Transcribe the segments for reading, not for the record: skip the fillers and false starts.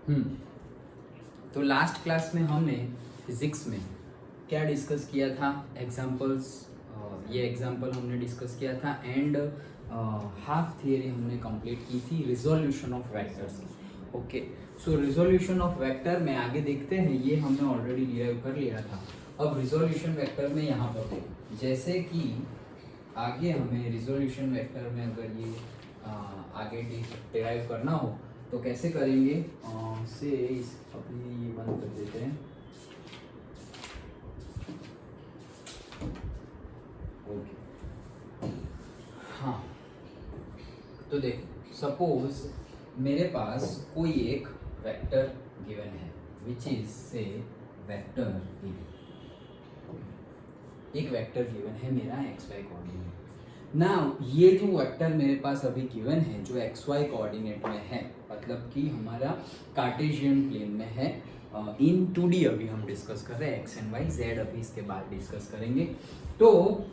हम्म तो last class में हमने फिजिक्स में क्या डिस्कस किया था? एग्जांपल्स, ये एग्जांपल हमने डिस्कस किया था एंड हाफ थियरी हमने कंप्लीट की थी resolution of vectors. Okay, so resolution of vector में आगे देखते हैं, ये हमने ऑलरेडी डिराइव कर लिया था। अब रिजोल्यूशन वेक्टर में यहाँ पर देखो, जैसे कि आगे हमें रिजोल्यूशन वेक्टर में अगर ये आगे डिराइव करना हो तो कैसे करेंगे? से इस अपनी ये बंद कर देते हैं। ओके, हाँ, तो देखो सपोज मेरे पास कोई एक वेक्टर गिवन है विच इज से वेक्टर ए। एक वेक्टर गिवन है मेरा एक्स वाई कोऑर्डिनेट। नाउ ये जो वेक्टर मेरे पास अभी गिवन है जो एक्स वाई कोऑर्डिनेट में है, मतलब कि हमारा कार्टेशियन प्लेन में है, इन 2D अभी हम डिस्कस कर रहे हैं, एक्स एंड वाई, जेड अभी इसके बाद डिस्कस करेंगे। तो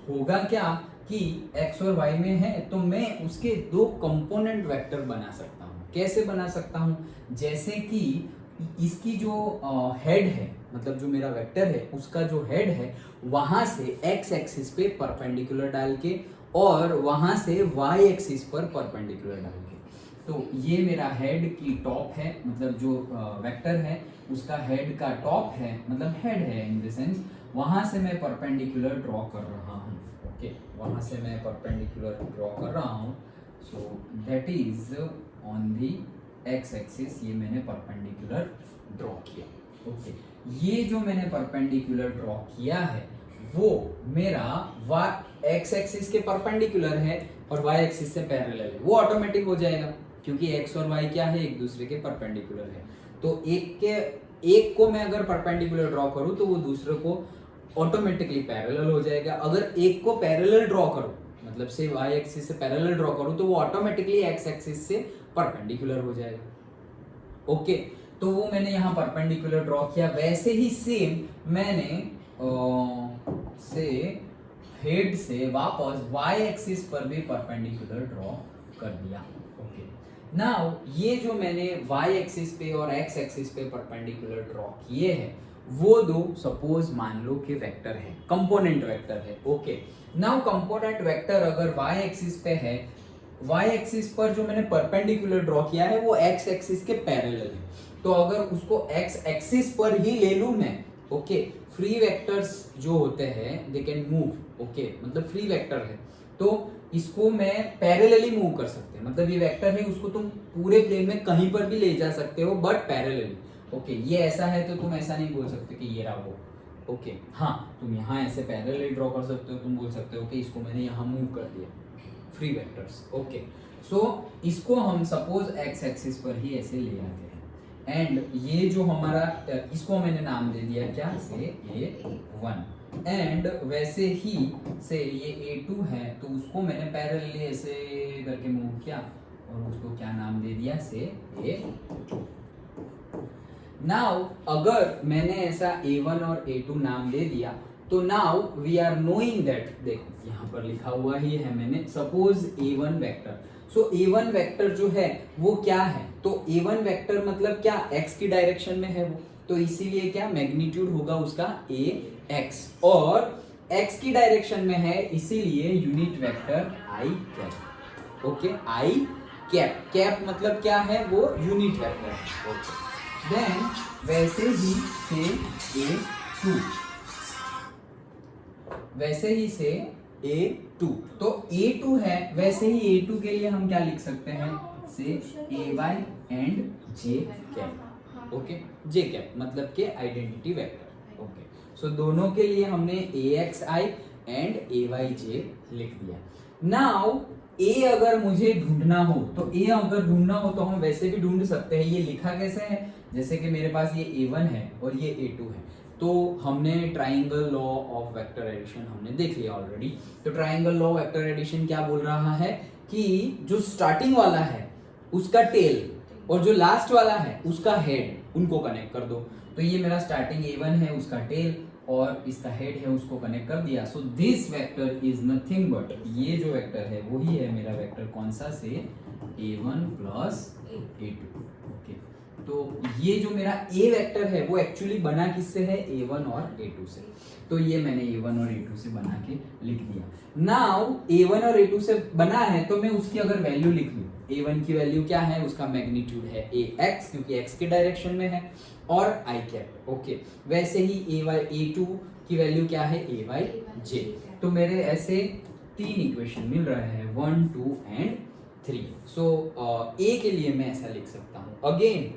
होगा क्या कि एक्स और वाई में है तो मैं उसके दो कंपोनेंट वेक्टर बना सकता हूँ। कैसे बना सकता हूँ? जैसे कि इसकी जो हेड है, मतलब जो मेरा वेक्टर है उसका जो हेड है वहां से एक्स एक्सिस पे परपेंडिकुलर डाल के और वहां से वाई एक्सिस पर परपेंडिकुलर डाल के, तो ये मेरा हेड की टॉप है, मतलब जो वेक्टर है उसका हेड का टॉप है, मतलब हेड है इन द सेंस, वहां से मैं परपेंडिकुलर ड्रॉ कर रहा हूँ। ओके, वहां से मैं परपेंडिकुलर ड्रॉ कर रहा हूँ। So that is on the x axis, ये मैंने परपेंडिकुलर ड्रॉ किया। ओके, ये जो मैंने परपेंडिकुलर ड्रॉ किया है वो मेरा एक्स एक्सिस के परपेंडिकुलर है और वाई एक्सिस से पैरेलल है, वो ऑटोमेटिक हो जाएगा क्योंकि एक्स और वाई क्या है, एक दूसरे के परपेंडिकुलर है। तो एक को मैं अगर परपेंडिकुलर ड्रॉ करूं तो वो दूसरे को ऑटोमेटिकली पैरेलल हो जाएगा। अगर एक को पैरेलल ड्रॉ करूं, मतलब से वाई एक्सिस से पैरेलल ड्रॉ करूं, तो वो ऑटोमेटिकली एक्स एक्सिस से परपेंडिकुलर हो जाएगा। ओके, तो वो मैंने यहाँ परपेंडिकुलर ड्रॉ किया। वैसे ही सेम मैंने से हेड से वापस वाई एक्सिस पर भी परपेंडिकुलर ड्रॉ कर दिया। ओके, नाउ ये जो मैंने वाई एक्सिस पे और एक्स एक्सिस पे परपेंडिकुलर ड्रॉ किए हैं वो दो सपोज मान लो कि वेक्टर है, कंपोनेंट वेक्टर है। ओके, नाउ कंपोनेंट वेक्टर अगर वाई एक्सिस पे है, वाई एक्सिस पर जो मैंने परपेंडिकुलर ड्रॉ किया है वो एक्स एक्सिस के पैरेलल है, तो अगर उसको एक्स एक्सिस पर ही ले लूं मैं, ओके, फ्री वेक्टर्स जो होते हैं दे कैन मूव। ओके, मतलब फ्री वेक्टर है तो इसको मैं पैरेलली मूव कर सकते हैं, मतलब ये वेक्टर है उसको तुम पूरे प्लेन में कहीं पर भी ले जा सकते हो बट पैरेलली। ओके, ये ऐसा है तो तुम ऐसा नहीं बोल सकते कि ये रहा वो। ओके, हाँ, तुम यहाँ ऐसे पैरेलली ड्रॉ कर सकते हो, तुम बोल सकते हो कि इसको मैंने यहाँ मूव कर दिया, फ्री वेक्टर्स। ओके, सो इसको हम सपोज एक्स एक्सिस पर ही ऐसे ले आते हैं एंड ये जो हमारा इसको मैंने नाम दे दिया क्या, से A1, एंड वैसे ही से ये A2 है तो उसको मैंने पैरेलली ऐसे करके मूव किया और उसको क्या नाम दे दिया, से A2। नाउ अगर मैंने ऐसा A1 और A2 नाम दे दिया तो now we are knowing that, देखो यहाँ पर लिखा हुआ ही है मैंने, सपोज A1 वेक्टर। सो A1 वेक्टर जो है वो क्या है, तो A1 वेक्टर मतलब क्या, x की डायरेक्शन में है वो, तो इसीलिए क्या मैग्नीट्यूड होगा उसका ax, और x की डायरेक्शन में है इसीलिए unit vector i cap. Okay, i cap, cap मतलब क्या है, वो यूनिट वेक्टर है। ओके, देन वैसे ही से A2, वैसे ही से A2, तो A2 है, वैसे ही A2 के लिए हम क्या लिख सकते हैं, से AY and J cap. Okay, J cap मतलब के आइडेंटिटी वेक्टर। ओके, सो दोनों के लिए हमने AXI एंड AYJ लिख दिया। नाउ A अगर मुझे ढूंढना हो तो A अगर ढूंढना हो तो हम वैसे भी ढूंढ सकते हैं। ये लिखा कैसे है, जैसे कि मेरे पास ये A1 है और ये A2 है, तो हमने triangle law of vector addition हमने देख लिया ऑलरेडी। तो ट्राइंगल लॉ वेक्टर एडिशन क्या बोल रहा है कि जो स्टार्टिंग वाला है उसका टेल और जो लास्ट वाला है उसका हेड, उनको कनेक्ट कर दो। तो ये मेरा स्टार्टिंग A1 है, उसका टेल और इसका हेड है, उसको कनेक्ट कर दिया। So this vector is nothing but, ये जो वेक्टर है वही है मेरा वेक्टर, कौन सा, से a1 प्लस a2। ओके, तो ये जो मेरा a वेक्टर है वो एक्चुअली बना किससे है, a1 और a2 से। तो ये मैंने a1 और a2 से बना के लिख दिया। नाउ a1 और a2 से बना है तो मैं उसकी अगर वैल्यू लिख लूं, a1 की वैल्यू क्या है, उसका मैग्नीट्यूड है ax क्योंकि x के डायरेक्शन में है, और i कैप। ओके, वैसे ही a2 की वैल्यू क्या है, ay तो मेरे ऐसे 3 इक्वेशन मिल रहे हैं 1 2 एंड 3। सो a के लिए मैं ऐसा लिख सकता हूं, अगेन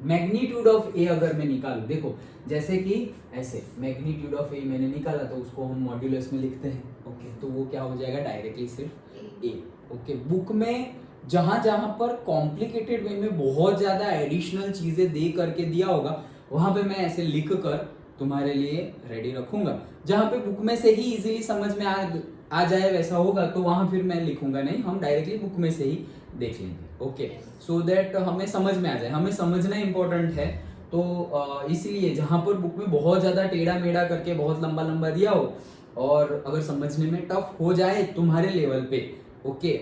मैग्नीट्यूड ऑफ ए अगर मैं निकालूं, देखो जैसे कि ऐसे मैग्नीट्यूड ऑफ ए मैंने निकाला तो उसको हम मॉड्यूलस में लिखते हैं। ओके, तो वो क्या हो जाएगा, डायरेक्टली सिर्फ ए। ओके, बुक में जहां जहां पर कॉम्प्लिकेटेड वे में बहुत ज्यादा एडिशनल चीजें दे करके दिया होगा वहां पे मैं ऐसे लिख कर तुम्हारे लिए रेडी रखूंगा। जहां पे बुक में से ही इजीली समझ में आ जाए वैसा होगा तो वहां फिर मैं लिखूंगा नहीं, हम डायरेक्टली बुक में से ही देख लेंगे। ओके, सो दैट हमें समझ में आ जाए, हमें समझना इंपॉर्टेंट है। तो इसलिए जहां पर बुक में बहुत ज्यादा टेढ़ा मेढ़ा करके बहुत लंबा लंबा दिया हो और अगर समझने में टफ हो जाए तुम्हारे लेवल पे, ओके,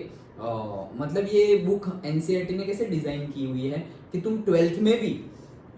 मतलब ये बुक एनसीईआरटी ने कैसे डिजाइन की हुई है कि तुम 12th में भी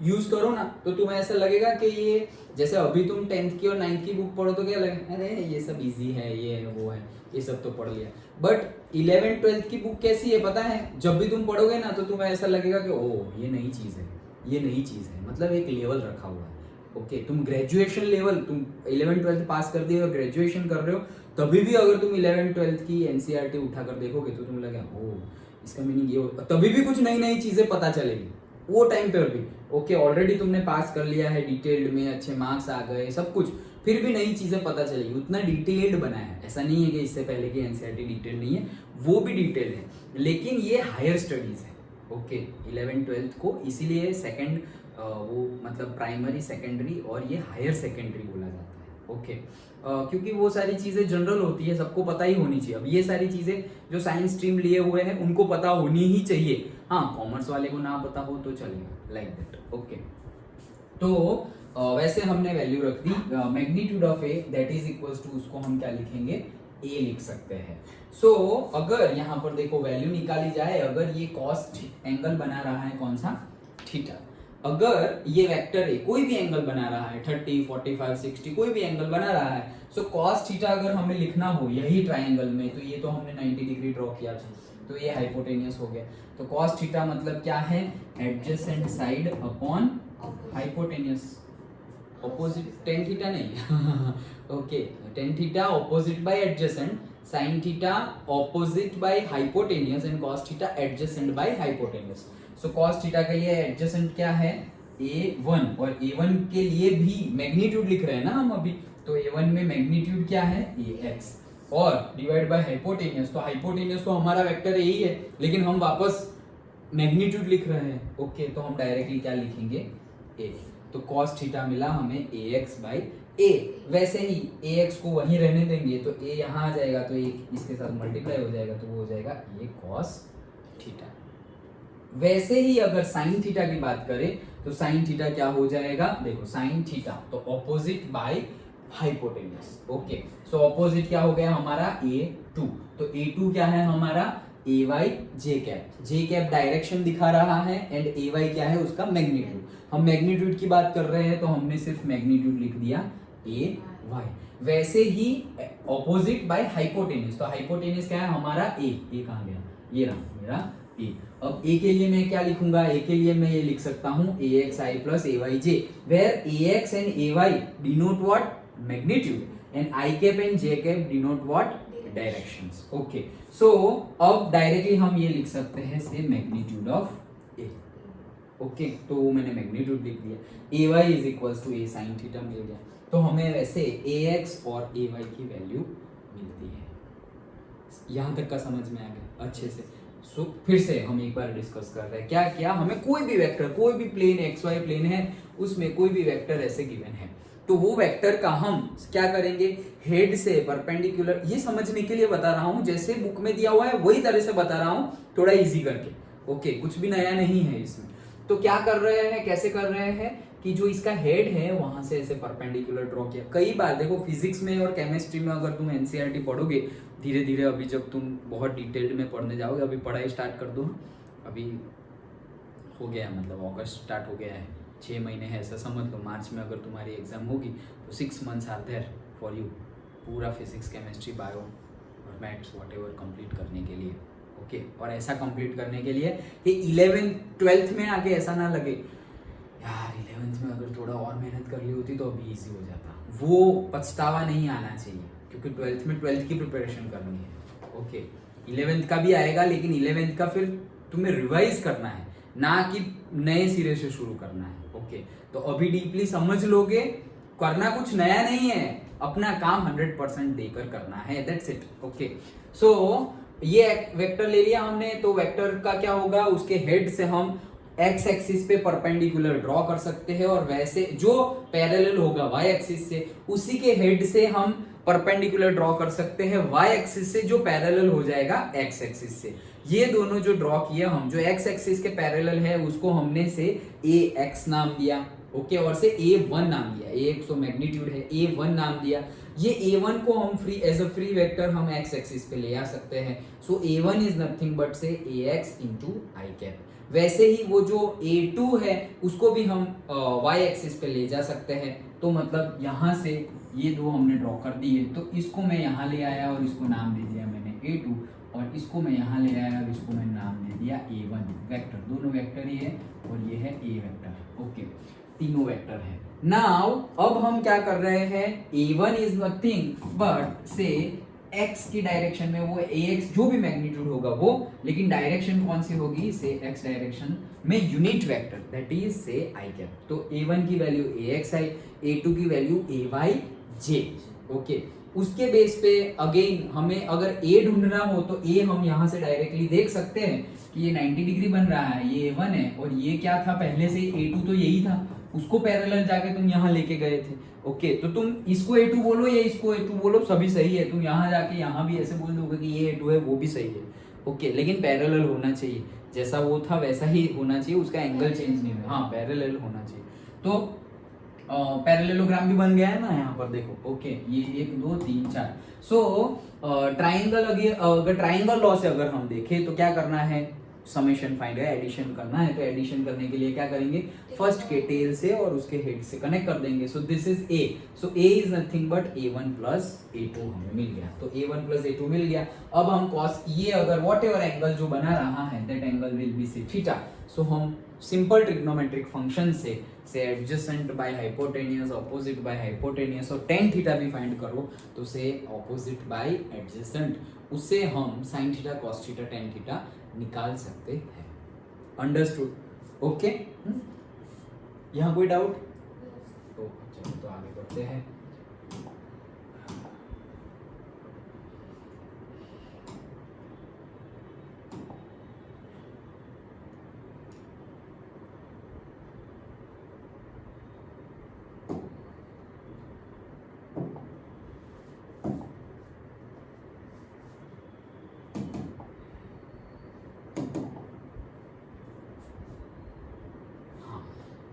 यूज करो ना तो तुम्हें ऐसा लगेगा कि ये, जैसे अभी तुम 10th की और 9th की बुक पढ़ो तो क्या लगेगा, अरे ये सब इजी है, ये है वो है, ये सब तो पढ़ लिया। बट 11th 12th की बुक कैसी है पता है, जब भी तुम पढ़ोगे ना तो तुम्हें ऐसा लगेगा कि ओह ये नई चीज है, ये नई चीज है, मतलब एक लेवल रखा हुआ है। ओके, तुम ग्रेजुएशन लेवल, तुम 11th 12th पास कर दिए और ग्रेजुएशन कर रहे हो, तभी भी अगर तुम 11th 12th की एनसीईआरटी उठाकर देखोगे तो तुम लगेगा ओह इसका मीनिंग ये, तभी भी कुछ नई नई चीजें पता चलेगी वो टाइम पे भी। ओके, ऑलरेडी तुमने पास कर लिया है डिटेल्ड में, अच्छे मार्क्स आ गए सब कुछ, फिर भी नई चीजें पता चलेगी, उतना डिटेल्ड बनाया है। ऐसा नहीं है कि इससे पहले की एनसीईआरटी डिटेल नहीं है, वो भी डिटेल है, लेकिन ये हायर स्टडीज है। ओके, 11th 12th को इसीलिए सेकंड वो मतलब प्राइमरी सेकेंडरी और ये हायर सेकेंडरी बोला जाता है। ओके, क्योंकि वो सारी चीजें जनरल होती है, सबको पता ही होनी चाहिए। अब ये सारी चीजें जो साइंस स्ट्रीम लिए हुए हैं उनको पता होनी ही चाहिए, हाँ कॉमर्स वाले को ना पता हो तो चलेगा, लाइक दैट। ओके, तो वैसे हमने वैल्यू रख दी magnitude of a that is equals to, उसको हम क्या लिखेंगे, ए लिख सकते हैं। सो अगर यहाँ पर देखो वैल्यू निकाली जाए, अगर ये कॉस एंगल बना रहा है कौन सा, थीटा, अगर ये वेक्टर ए कोई भी एंगल बना रहा है 30 45 60 कोई भी एंगल बना रहा है, सो कॉस थीटा अगर हमें लिखना हो यही ट्राइंगल में, तो ये तो हमने 90 डिग्री ड्रॉ किया था तो ये हाइपोटेनियस हो गया। तो कॉस थीटा मतलब क्या है, adjacent side upon hypotenuse, opposite, tan theta नहीं okay, tan theta opposite by adjacent, sine theta opposite by hypotenuse and cos theta adjacent by hypotenuse. So cos theta के लिए एडजेसेंट क्या है, a1, और a1 के लिए भी मैग्नीट्यूड लिख रहे हैं ना हम अभी, तो a1 में मैग्नीट्यूड क्या है, ax, और डिवाइड बाय हाइपोटेनियस, तो हाइपोटेनियस तो हमारा वेक्टर यही है लेकिन हम वापस मैग्नीट्यूड लिख रहे हैं। ओके, तो हम डायरेक्टली क्या लिखेंगे, a, तो cos थीटा मिला हमें ax बाय a। वैसे ही ax को वहीं रहने देंगे तो a यहाँ आ जाएगा तो एक इसके साथ मल्टीप्लाई हो जाएगा तो वो हो जाएगा a cos थीटा। वैसे ही अगर साइन थीटा की बात करें तो साइन थीटा क्या हो जाएगा, देखो साइन थीटा तो opposite by hypotenuse. Okay, so opposite क्या हो गया हमारा a2, तो a2 क्या है हमारा ay j cap, j cap direction दिखा रहा है एंड ay क्या है उसका मैग्नीट्यूड। हम मैग्नीट्यूड की बात कर रहे हैं तो हमने सिर्फ मैग्नीट्यूड लिख दिया ay। वैसे ही ऑपोजिट बाय हाइपोटेन्यूस, तो हाइपोटेन्यूस क्या है हमारा a कहाँ गया, ये रहा मेरा a। अब a के लिए मैं क्या लिखूंगा, a के लिए मैं ये लिख सकता हूँ axi plus ayj, where ax and ay denote what, magnitude, and I cap and j cap denote what, directions। okay, so अब डायरेक्टली हम ये लिख सकते हैं से मैग्नीट्यूड ऑफ a। ओके, तो मैंने मैग्नीट्यूड लिख दिया, ay is equals to a sin theta मिल गया। तो हमें वैसे ax और ay की वैल्यू मिलती है। यहाँ तक का समझ में आ गया अच्छे से। सो फिर से हम एक बार डिस्कस कर रहे हैं क्या क्या, हमें कोई भी वेक्टर, कोई भी प्लेन एक्स वाई प्लेन है उसमें कोई भी वेक्टर ऐसे गिवन है तो वो वेक्टर का हम क्या करेंगे, हेड से परपेंडिकुलर, ये समझने के लिए बता रहा हूँ जैसे बुक में दिया हुआ है वही तरह से बता रहा हूँ, थोड़ा इजी करके। ओके, कुछ भी नया नहीं है इसमें। तो क्या कर रहे हैं, कैसे कर रहे हैं कि जो इसका हेड है वहां से ऐसे परपेंडिकुलर ड्रॉ किया। कई बार देखो फिजिक्स में और केमिस्ट्री में अगर तुम एनसीईआरटी पढ़ोगे धीरे धीरे, अभी जब तुम बहुत डिटेल्ड में पढ़ने जाओगे, अभी पढ़ाई स्टार्ट कर दो, अभी हो गया मतलब अगस्त स्टार्ट हो गया है, 6 महीने है ऐसा समझ लो। मार्च में अगर तुम्हारी एग्जाम होगी तो 6 months are there for you, पूरा फिजिक्स केमिस्ट्री बायो और मैथ्स व्हाटएवर कंप्लीट करने के लिए। ओके, और ऐसा कंप्लीट करने के लिए कि 11th 12th में आके ऐसा ना लगे यार 11th में अगर थोड़ा और मेहनत कर ली होती तो अभी ईजी हो जाता, वो पछतावा नहीं आना चाहिए, क्योंकि 12th में 12th की प्रिपरेशन करनी है। ओके, 11th का भी आएगा, लेकिन 11th का फिर तुम्हें रिवाइज करना है, ना कि नए सिरे से शुरू करना है। ओके, तो अभी डीपली समझ लोगे, करना कुछ नया नहीं है, अपना काम 100% देकर करना है, दैट्स इट। ओके, सो ये वेक्टर ले लिया हमने, तो वेक्टर का क्या होगा, उसके हेड से हम एक्स एक्सिस पे परपेंडिकुलर ड्रॉ कर सकते हैं, और वैसे जो पैरेलल होगा वाई एक्सिस से उसी के हेड से हम परपेंडिकुलर ड्रॉ कर सकते हैं वाई एक्सिस से जो पैरेलल हो जाएगा एक्स एक्सिस से। ये दोनों जो ड्रॉ किए हम, जो एक्स एक्सिस के पैरेलल है उसको हमने से ए एक्स नाम दिया। ओके, और से A1 नाम दिया, A तो मैग्नीट्यूड है, A1 नाम दिया। ये A1 को हम free as a free vector हम एक्स एक्सिस पे ले आ सकते हैं। So A1 is nothing but say AX into i cap. वैसे ही वो जो A2 है उसको भी हम y एक्सिस पे ले जा सकते हैं। तो मतलब यहाँ से ये दो हमने ड्रॉ कर दिए, तो इसको मैं यहाँ ले आया और इसको नाम दे दिया मैंने A2, और इसको मैं यहाँ ले आया और इसको मैंने नाम दे दिया A1 वेक्टर। दोनों वेक्टर ही है और ये है A वेक्टर। ओके, तीनों वेक्टर है। नाउ अब हम क्या कर रहे हैं, A1 इज नथिंग बट से x की डायरेक्शन में वो ax जो भी मैग्नीट्यूड होगा वो, लेकिन डायरेक्शन कौन सी होगी, से x डायरेक्शन में यूनिट वेक्टर, दैट इज से i कैप। तो A1 की वैल्यू ax आई, A2 की वैल्यू ay j। ओके, उसके बेस पे अगेन हमें अगर a ढूंढना हो तो a हम यहाँ से डायरेक्टली देख सकते हैं कि ये 90 डिग्री बन रहा है, ये A1 है, और ये क्या था पहले से A2 तो यही था, उसको पैरेलल जाके तुम यहाँ लेके गए थे। ओके, तो तुम इसको A2 बोलो या इसको A2 बोलो, सभी सही है। तुम यहाँ जाके यहाँ भी ऐसे बोल दोगे कि ये A2 है, वो भी सही है। ओके, लेकिन पैरेलल होना चाहिए, जैसा वो था वैसा ही होना चाहिए, उसका एंगल चेंज नहीं हुआ। हाँ, पैरेलल होना चाहिए। तो पैरेललोग्राम भी बन गया है ना यहाँ पर देखो। ओके, ये 1 2 3 4। सो ट्राइंगल, अगर ट्राइंगल लॉ से अगर हम देखें तो क्या करना है, समेशन फाइंड है, एडिशन करना है। तो एडिशन करने के लिए क्या करेंगे, फर्स्ट के टेल से और उसके हेड से कनेक्ट कर देंगे। So this is A, so A is nothing but A1 plus A2 हमें मिल गया। तो A1 प्लस A2 मिल गया। अब हम कॉस, ये अगर वॉट एवर एंगल जो बना रहा है दैट एंगल विल बी से थीटा। सो हम सिंपल ट्रिग्नोमेट्रिक फंक्शन से adjacent by hypotenuse, opposite by hypotenuse और टेन थीटा भी फाइंड करो तो से ऑपोजिट बाय एडजेसेंट, उससे हम sine theta cos theta tan theta निकाल सकते हैं। अंडरस्टूड? ओके, यहाँ कोई डाउट? तो चलो तो आगे बढ़ते हैं।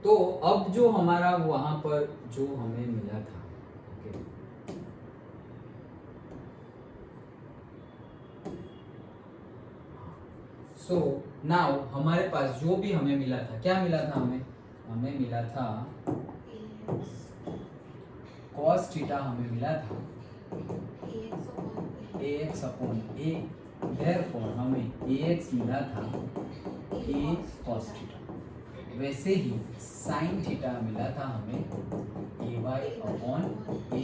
तो अब जो हमारा वहां पर जो हमें मिला था, ओके, सो नाउ हमारे पास जो भी हमें मिला था, क्या मिला था हमें मिला था cos थीटा, हमें मिला था ax अपॉन a, देयरफॉर हमें ax मिला था a cos थीटा। वैसे ही साइन थीटा मिला था हमें ay upon a,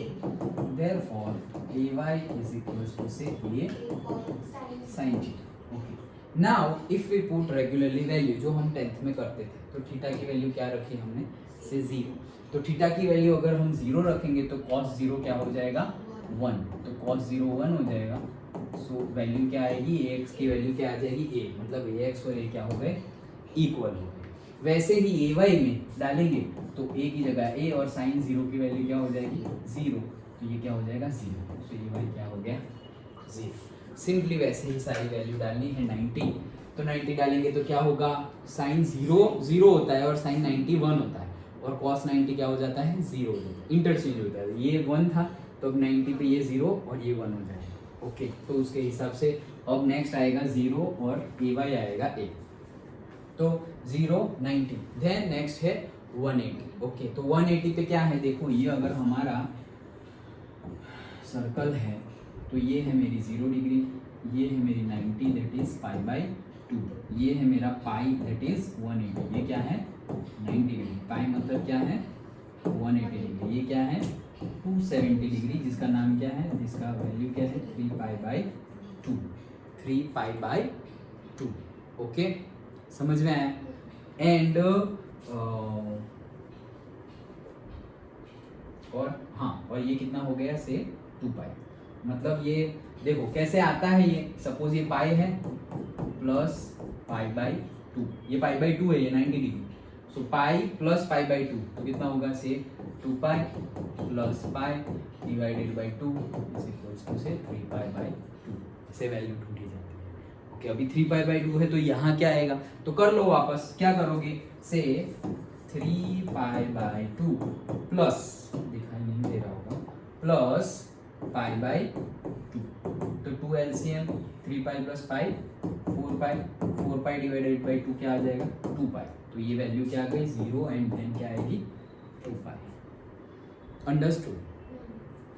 therefore ay is equals to say a sine theta. Okay, now if we put regularly value जो हम 10th में करते थे, तो थीटा की वैल्यू क्या रखी हमने, से 0। तो थीटा की वैल्यू अगर हम 0 रखेंगे तो cos 0 क्या हो जाएगा, 1। तो cos 0 1 हो जाएगा। सो वैल्यू क्या आएगी, ax की वैल्यू क्या आ जाएगी, a, मतलब ax और a क्या हो गए, इक्वल हो गए। वैसे ही ay में डालेंगे तो a की जगह a और साइन 0 की वैल्यू क्या हो जाएगी, 0। तो ये क्या हो जाएगा, 0। तो ये क्या हो गया, 0। सिंपली वैसे ही सारी वैल्यू डालनी है। 90, तो 90 डालेंगे तो क्या होगा, साइन 0 0 होता है और साइन 90 1 होता है, और cos 90 क्या हो जाता है, 0 हो जाता है, इंटरचेंज होता है। ये 1 था तो अब 90 पे ये 0 और ये 1 हो जाएगा। ओके, तो उसके हिसाब से अब नेक्स्ट आएगा 0 और ay आएगा a, तो 0 90, देन नेक्स्ट है 180। ओके, तो 180 पे क्या है, देखो ये अगर हमारा सर्कल है तो ये है मेरी 0 डिग्री, ये है मेरी 90 दैट इज π/2, ये है मेरा पाई दैट इज 180, ये क्या है 90 डिग्री, पाई मतलब क्या है 180 डिग्री, ये क्या है 270 डिग्री, जिसका नाम क्या है, जिसका वैल्यू क्या है 3π/2, 3π/2। ओके, समझ में आया। एंड और हाँ, और ये कितना हो गया से 2π, मतलब ये देखो कैसे आता है, ये सपोज ये पाई है प्लस π/2, ये π/2 है, ये 90 डिग्री, सो पाई प्लस π/2 तो कितना होगा से 2π plus pi divided by 2 is equals to से 3π/2, इसे वैल्यू ढूंढी जाती है। ओके, अभी 3π/2 है तो यहाँ क्या आएगा, तो कर लो वापस, क्या करोगे से 3π/2 प्लस, दिखाई नहीं दे रहा होगा, प्लस π/2, तो 2 LCM 3π plus pi 4π divided by 2 क्या आ जाएगा 2π, तो ये वैल्यू क्या आ गई 0 एंड देन क्या आएगी 2π। अंडरस्टूड।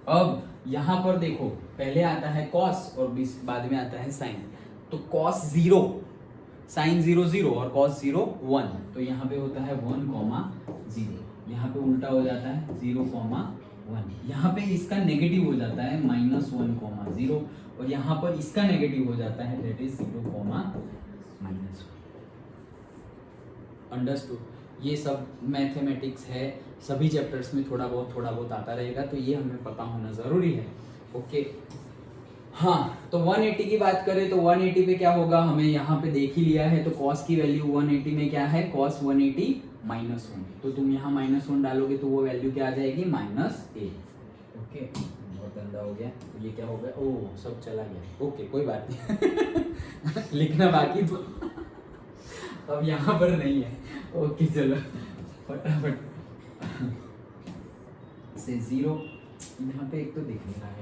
अब यहाँ पर देखो पहले आता है cos और बाद में आता है sin, तो cos 0 sin 0 0 और cos 0 1, तो यहाँ पे होता है 1,0, यहाँ पे उल्टा हो जाता है 0,1, यहाँ पे इसका नेगेटिव हो जाता है -1,0 और यहाँ पर इसका नेगेटिव हो जाता है दैट इज 0,-1। अंडरस्टूड। ये सब मैथमेटिक्स है, सभी चैप्टर्स में थोड़ा बहुत आता रहेगा, तो ये हमें पता होना ज़रूरी है। ओके, हाँ, तो 180 की बात करें तो 180 पे क्या होगा, हमें यहाँ पे देख ही लिया है, तो cos की वैल्यू 180 में क्या है cos 180 -1, तो तुम यहाँ -1 डालोगे तो वो वैल्यू क्या आ जाएगी -a। ओके, बहुत गंदा हो गया, तो ये क्या हो गया, ओह सब चला गया। ओके, कोई बात नहीं लिखना बाकी तो अब यहाँ पर नहीं है। ओके चलो फटाफट से 0, यहाँ पे एक तो दिख नहीं रहा है,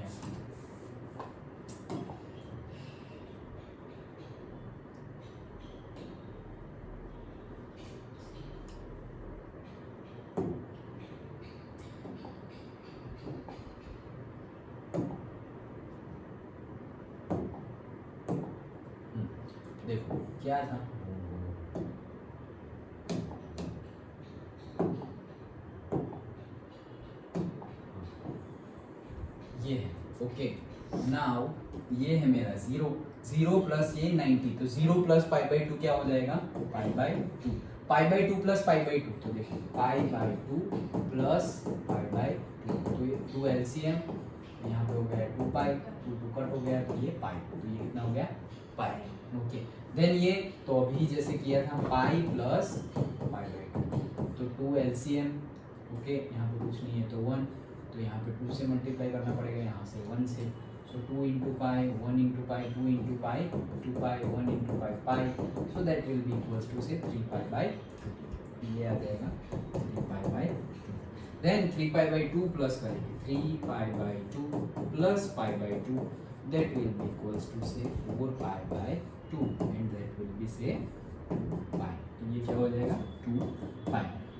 देखो क्या था, ये है। ओके, नाउ ये है मेरा 0 प्लस ये 90, तो 0 प्लस π/2 क्या हो जाएगा π/2, π/2 प्लस π/2, तो देखो π/2 प्लस π/2, तो ये 2 LCM यहाँ पे हो गया 2π, 2 कट हो गया तो ये पाई, तो ये कितना हो गया पाई। ओके, देन ये तो अभी जैसे किया था पाई प्लस π/2, तो 2 LCM। ओके, यहाँ पे कुछ नहीं है तो 1, तो यहाँ पे 2 से मल्टीप्लाई करना पड़ेगा, यहाँ से 1 से, so 2 into pi 1 into pi 2 into pi 2π 1 into pi pi, so that will be equals to से 3π/2, ये आ जाएगा 3π/2। देन 3π/2 प्लस करेंगे 3π/2 plus π/2, that will be equals to say 4π/2 and that will be say 2π, तो ये क्या हो जाएगा 2π।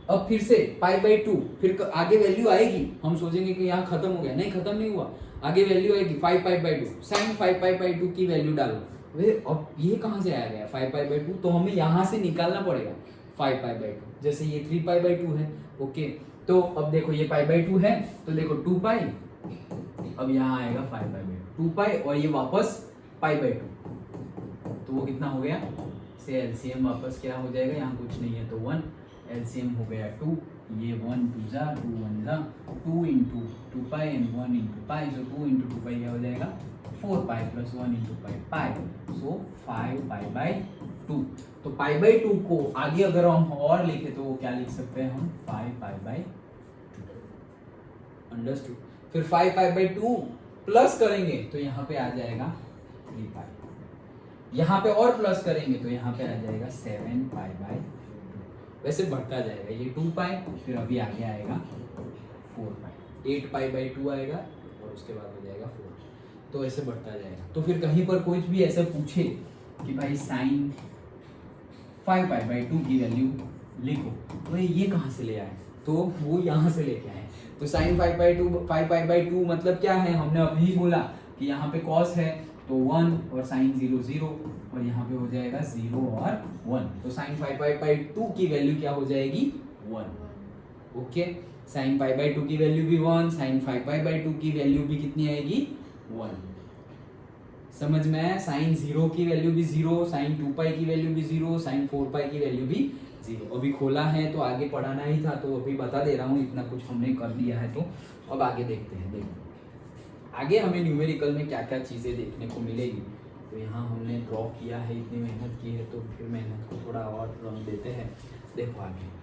अब फिर से π/2, फिर आगे वैल्यू आएगी, हम सोचेंगे कि यहाँ खत्म हो गया, नहीं खत्म नहीं हुआ, आगे वैल्यू आएगी 5π/2, sin 5π/2 की वैल्यू डालो। वे अब ये कहाँ से आया गया 5π/2, तो हमें यहाँ से निकालना पड़ेगा 5π/2, जैसे ये 3π/2 है। ओके, तो अब देखो ये π/2 है, तो देखो 2π, अब यहाँ आएगा 5π/2, 2π और ये वापस π/2, तो वो कितना हो गया से एलसीएम वापस क्या हो जाएगा, यहाँ कुछ नहीं है तो 1, एलसीएम हो गया 2, ये 1 2 जा 2 1 जा 2 into 2π and 1 into pi, so 2 into 2π क्या हो जाएगा 4π प्लस 1 इंटू पाई, सो 5π/2। तो π/2 को आगे अगर हम और लिखे तो वो क्या लिख सकते हैं हम 5π/2। अंडरस्टूड। फिर 5π/2 प्लस करेंगे तो यहाँ पे आ जाएगा 3π, यहाँ पे और प्लस करेंगे तो यहाँ पे आ जाएगा 7π/2। वैसे बढ़ता जाएगा, ये 2 पाई, फिर अभी आगे आएगा 4 पाई, 8 पाई बाई 2 आएगा और उसके बाद हो जाएगा 4, तो ऐसे बढ़ता जाएगा। तो फिर कहीं पर कोई भी ऐसे पूछे कि भाई साइन 5 पाई बाई 2 की वैल्यू लिखो, तो ये कहाँ से ले आए, तो वो यहाँ से लेके आए। तो साइन 5 पाई बाई 2 मतलब क्या है, हमने अभी बोला कि यहाँ पे कॉस है तो 1 और साइन 0 0 और यहाँ पे हो जाएगा 0 और 1, तो साइन 5 पाई बाई 2 की वैल्यू क्या हो जाएगी 1। ओके, साइन पाई बाई 2 की वैल्यू भी 1, साइन 5 पाई बाई 2 की वैल्यू भी कितनी आएगी 1। समझ में आया, साइन 0 की वैल्यू भी 0, साइन 2 पाई की वैल्यू भी 0, साइन 4 पाई की वैल्यू भी 0। अभी खोला है तो आगे पढ़ाना ही था, तो अभी बता दे रहा हूँ, इतना कुछ हमने कर दिया है। तो अब आगे देखते हैं। देखो आगे हमें न्यूमेरिकल में क्या क्या चीज़ें देखने को मिलेगी। तो यहाँ हमने ड्रॉ किया है, इतनी मेहनत की है, तो फिर मेहनत को थोड़ा और रंग देते हैं। देखो आगे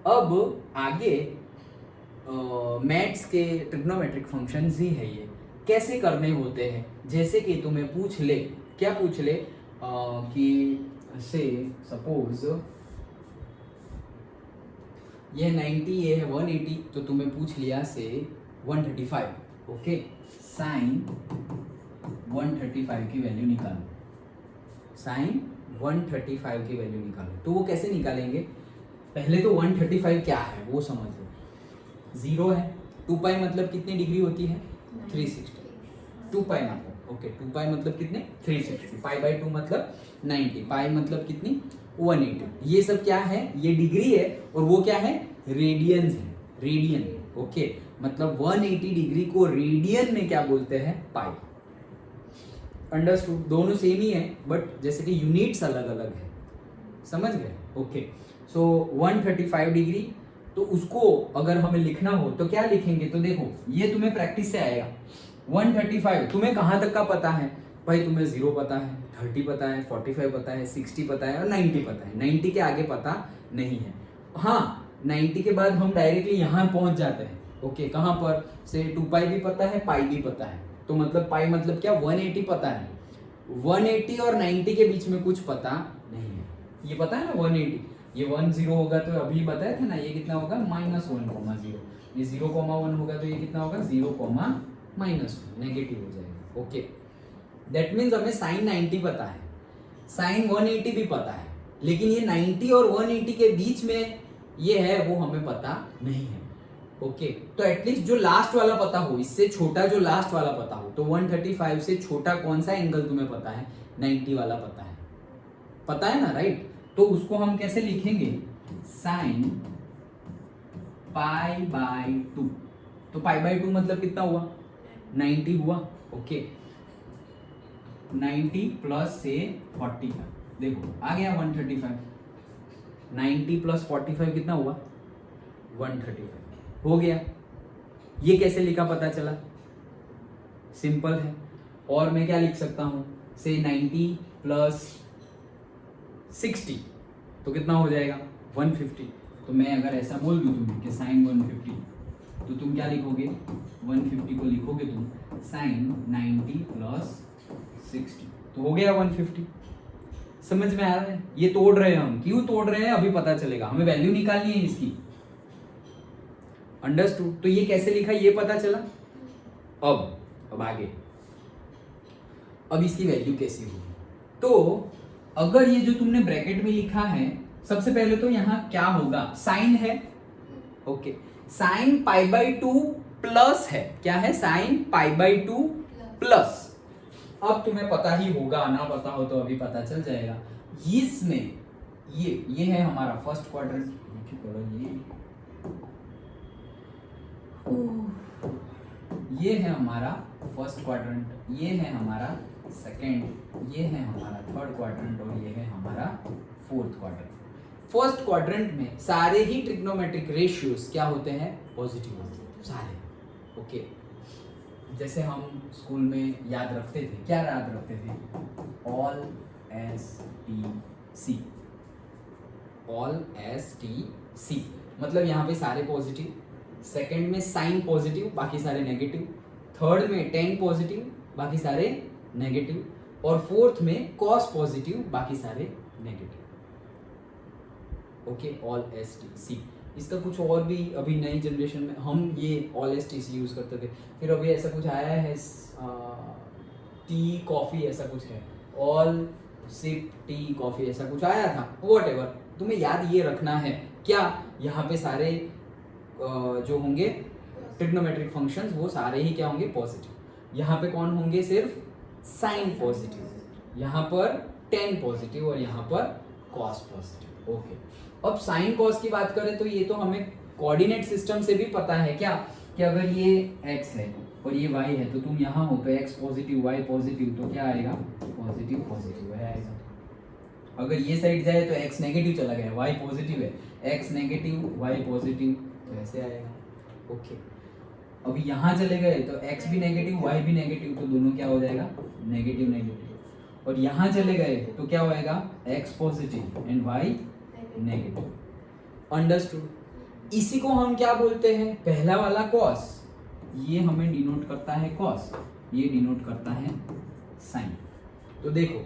अब आगे मैथ्स के ट्रिग्नोमेट्रिक फंक्शंस ही है, ये कैसे करने होते हैं। जैसे कि तुम्हें पूछ ले, क्या पूछ ले कि से सपोज ये 90, ये है 180, तो तुम्हें पूछ लिया से 135। ओके, साइन 135 की वैल्यू निकालो, साइन 135 की वैल्यू निकालो। तो वो कैसे निकालेंगे, पहले तो 135 क्या है वो समझ लो। 0 है, 2 पाई मतलब कितनी डिग्री होती है 360, 2 पाई मतलब ओके, 2 पाई मतलब कितने 360, पाई बाई 2 मतलब 90, पाई मतलब कितनी 180। ये सब क्या है, ये डिग्री है, और वो क्या है रेडियंस है, रेडियन। ओके, मतलब 180 डिग्री को रेडियन में क्या बोलते हैं पाई। अंडरस्टूड, दोनों सेम ही है बट जैसे कि यूनिट्स अलग अलग है, समझ गए। ओके, सो 135 डिग्री, तो उसको अगर हमें लिखना हो तो क्या लिखेंगे, तो देखो ये तुम्हें प्रैक्टिस से आएगा। 135 तुम्हें कहाँ तक का पता है भाई, तुम्हें 0 पता है, 30 पता है, 45 पता है, 60 पता है और 90 पता है। 90 के आगे पता नहीं है। हाँ, 90 के बाद हम डायरेक्टली यहाँ पहुंच जाते हैं। ओके, कहाँ पर से 2 पाई भी पता है, पाई भी पता है, तो मतलब पाई मतलब क्या 180 पता है। 180 और 90 के बीच में कुछ पता नहीं है, ये पता है ना 180, ये 10 होगा तो अभी बताया था ना, ये कितना होगा -1,0, ये 0,1 होगा तो ये कितना होगा 0,-1, नेगेटिव हो जाएगा। ओके, दैट मीन्स हमें साइन 90 पता है, साइन 180 भी पता है, लेकिन ये 90 और 180 के बीच में ये है वो हमें पता नहीं है। ओके, तो एटलीस्ट जो लास्ट वाला पता हो, इससे छोटा जो लास्ट वाला पता हो, तो 135 से छोटा कौन सा एंगल तुम्हें पता है, 90 वाला पता है ना, राइट। तो उसको हम कैसे लिखेंगे, साइन पाई बाई 2, तो पाई बाई 2 मतलब कितना हुआ 90 हुआ। ओके, 90 प्लस से 40 का, देखो आ गया 135, 90 प्लस 45 कितना हुआ 135 हो गया। ये कैसे लिखा पता चला, सिंपल है। और मैं क्या लिख सकता हूं, से 90 प्लस 60 तो कितना हो जाएगा 150। तो मैं अगर ऐसा बोल दूं तुम्हें कि साइन 150, तो तुम क्या लिखोगे 150 को लिखोगे तुम साइन 90 प्लस 60, तो हो गया 150। समझ में आ रहा है, ये तोड़ रहे हैं हम, क्यों तोड़ रहे हैं अभी पता चलेगा, हमें वैल्यू निकालनी है इसकी। अंडरस्टूड, तो ये कैसे लिखा ये पता चला। अब आगे, अब इसकी वैल्यू कैसी होगी, तो अगर ये जो तुमने ब्रैकेट में लिखा है, सबसे पहले तो यहां क्या होगा, साइन है। Okay, sign pi by 2 plus है, क्या है साइन पाई बाई 2 प्लस। अब तुम्हें पता ही होगा, ना पता हो तो अभी पता चल जाएगा। इसमें ये है हमारा फर्स्ट क्वाड्रेंट, ये है हमारा फर्स्ट क्वाड्रेंट, ये है हमारा सेकेंड, ये है हमारा थर्ड क्वाड्रेंट और ये है हमारा फोर्थ क्वाड्रेंट। फर्स्ट क्वाड्रेंट में सारे ही ट्रिग्नोमेट्रिक रेशियोज क्या होते हैं, पॉजिटिव होते हैं सारे। ओके, जैसे हम स्कूल में याद रखते थे, क्या याद रखते थे, all S T C, all S T C, मतलब यहाँ पे सारे पॉजिटिव, सेकंड में साइन पॉजिटिव बाकी सारे नेगेटिव, थर्ड में टेन पॉजिटिव बाकी सारे नेगेटिव, और फोर्थ में कॉस पॉजिटिव, बाकी सारे negative. Okay, all S T C. इसका कुछ और भी अभी नई जनरेशन में हम ये all S T C use करते थे, फिर अभी ऐसा कुछ आया है टी कॉफी ऐसा कुछ है, ऑल सिप टी कॉफी ऐसा कुछ आया था। व्हाटएवर, तुम्हें याद ये रखना है क्या, यहाँ पे सारे जो होंगे ट्रिग्नोमेट्रिक फंक्शंस वो सारे ही क्या होंगे, पॉजिटिव। यहाँ पे कौन होंगे, सिर्फ साइन पॉजिटिव, यहाँ पर टेन पॉजिटिव और यहाँ पर कॉस पॉजिटिव। ओके, अब साइन कॉस की बात करें तो ये तो हमें कोऑर्डिनेट सिस्टम से भी पता है क्या, कि अगर ये x है और ये y है तो तुम यहाँ हो तो x पॉजिटिव y पॉजिटिव, तो क्या आएगा, पॉजिटिव पॉजिटिव है आएगा। अगर ये साइड जाए तो x नेगेटिव चला गया, y पॉजिटिव है, x नेगेटिव y पॉजिटिव, तो ऐसे आएगा। ओके, अभी यहाँ चले गए तो x भी नेगेटिव y भी नेगेटिव, तो दोनों क्या हो जाएगा, नेगेटिव नेगेटिव। और यहाँ चले गए तो क्या होएगा, x positive and y negative. Understood. इसी को हम क्या बोलते हैं, पहला वाला कॉस, ये हमें डिनोट करता है कॉस, ये डिनोट करता है साइन। तो देखो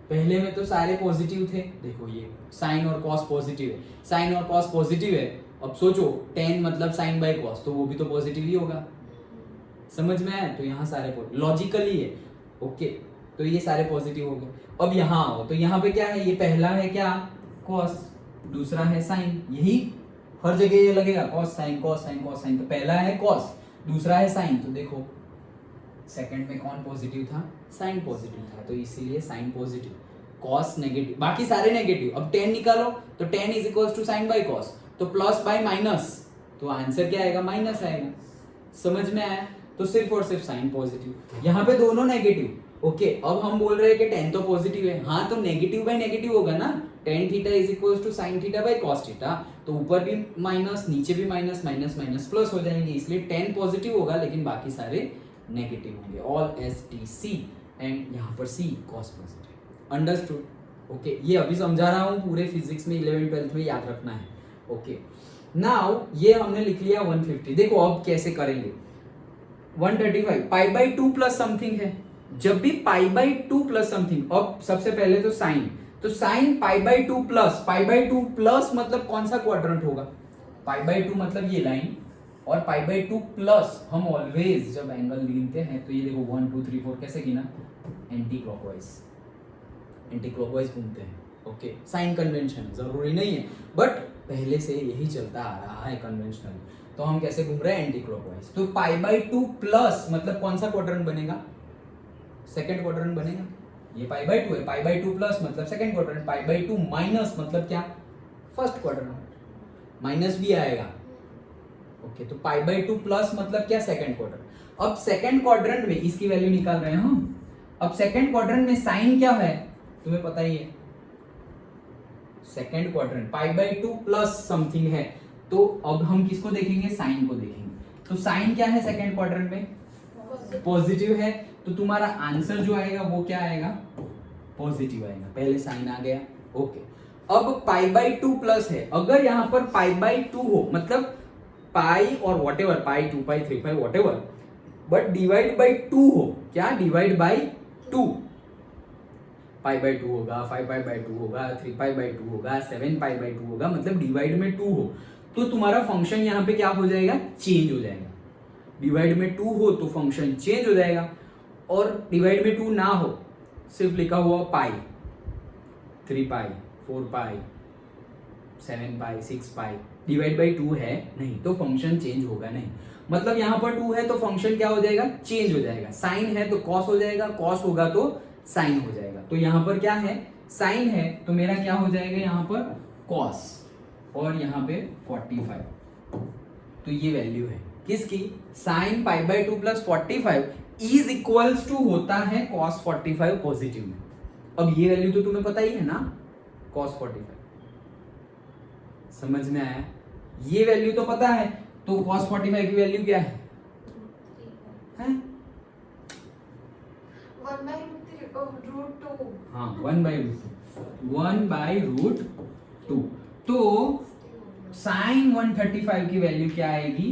पहले में तो सारे पॉजिटिव थे, देखो ये साइन और कॉस पॉजिटिव है, साइन और कॉस पॉजिटिव है। अब सोचो टेन मतलब साइन बाय कॉस, तो वो भी तो पॉजिटिव ही होगा, समझ में आया। तो यहाँ सारे लॉजिकली है। ओके, तो ये सारे पॉजिटिव हो गए। अब यहाँ आओ तो यहाँ पे क्या है, ये पहला है क्या, कॉस, दूसरा है साइन, यही हर जगह ये लगेगा cos sine cos sine cos sine. तो पहला है कॉस, दूसरा है साइन, तो देखो सेकंड में कौन पॉजिटिव था, साइन पॉजिटिव था, तो इसीलिए साइन पॉजिटिव, कॉस नेगेटिव, बाकी सारे नेगेटिव। अब 10 निकालो तो 10 is equals to sine by cos, तो प्लस बाय माइनस, तो आंसर क्या आएगा, माइनस आएगा। समझ में आया। तो सिर्फ और सिर्फ साइन पॉजिटिव, यहाँ पे दोनों नेगेटिव। ओके, अब हम बोल रहे हैं कि 10 तो पॉजिटिव है, हाँ तो नेगेटिव बाय नेगेटिव होगा ना, tan theta is equals to sine theta by cos theta, तो ऊपर भी माइनस नीचे भी माइनस, माइनस माइनस प्लस हो जाएंगे, इसलिए 10 पॉजिटिव होगा लेकिन बाकी सारे नेगेटिव होंगे, all S T C, and यहाँ पर C cos positive. Understood. Okay, ये अभी समझा रहा हूँ, पूरे फिजिक्स में 11th 12th में याद रखना है। ओके, नाउ ये हमने लिख लिया 150। देखो अब कैसे करेंगे, 135 पाई बाई 2 प्लस समथिंग है, जब भी पाई बाई 2 प्लस समथिंग, अब सबसे पहले तो साइन, तो sign pi by 2 plus, pi by 2 plus मतलब कौन सा क्वाड्रेंट होगा, पाई बाई 2 मतलब ये लाइन, और पाई बाई 2 प्लस हम ऑलवेज जब एंगल गिनते हैं तो ये देखो 1 2 3 4 कैसे गिना, एंटी क्लॉकवाइज, एंटी क्लॉकवाइज घूमते हैं। ओके, साइन कन्वेंशन है, जरूरी नहीं है बट पहले से यही चलता आ रहा है कन्वेंशनल, तो हम कैसे घूम रहे हैं, एंटी क्लॉकवाइज। तो पाई बाई 2 प्लस मतलब कौन सा क्वाड्रेंट बनेगा, सेकंड क्वाड्रेंट बनेगा, ये पाई बाई 2 है, पाई बाई 2 प्लस मतलब second quadrant, pi by 2 minus मतलब क्या, फर्स्ट क्वाड्रेंट, माइनस भी आएगा। ओके, तो पाई बाई 2 प्लस मतलब क्या, सेकंड क्वाड्रेंट। अब सेकंड क्वाड्रेंट में इसकी वैल्यू निकाल रहे हैं हम। अब सेकंड क्वाड्रेंट में साइन क्या है, तुम्हें पता ही है, second quadrant pi by 2 plus something है, तो अब हम किसको देखेंगे, साइन को देखेंगे। तो साइन क्या है सेकंड क्वाड्रेंट में, पॉजिटिव है, तो तुम्हारा आंसर जो आएगा वो क्या आएगा, पॉजिटिव आएगा, पहले साइन आ गया। ओके, अब पाई बाई 2 प्लस है, अगर यहाँ पर पाई बाई 2 हो मतलब पाई और whatever, pi 2 pi 3 pi whatever, but divide by 2 हो, क्या डिवाइड बाई 2, पाई बाई 2 होगा, 5 पाई बाई 2 होगा, 3 पाई बाई 2 होगा, 7 पाई बाई 2 होगा, मतलब डिवाइड में 2 हो, तो तुम्हारा फंक्शन यहाँ पे क्या हो जाएगा, चेंज हो जाएगा। डिवाइड में 2 हो तो फंक्शन चेंज हो जाएगा, और डिवाइड में 2 ना हो, सिर्फ लिखा हुआ पाई, 3 पाई 4 पाई 7 पाई 6 पाई, डिवाइड बाई 2 है नहीं, तो फंक्शन चेंज होगा नहीं। मतलब यहाँ पर 2 है तो फंक्शन क्या हो जाएगा, चेंज हो जाएगा। साइन है तो कॉस हो जाएगा, कॉस होगा तो साइन हो जाएगा। तो यहाँ पर क्या है, साइन है तो मेरा क्या हो जाएगा यहाँ पर कॉस, और यहाँ पे 45, तो ये वैल्यू है किसकी, sine pi by 2 plus 45 is equals to होता है कॉस 45 पॉजिटिव में। अब ये वैल्यू तो तुम्हें पता ही है ना, कॉस 45, समझ में आया, ये वैल्यू तो पता है, तो cos 45 की वैल्यू क्या है, 1 by root 2। हाँ 1 by root 2। तो साइन 135 की वैल्यू क्या आएगी,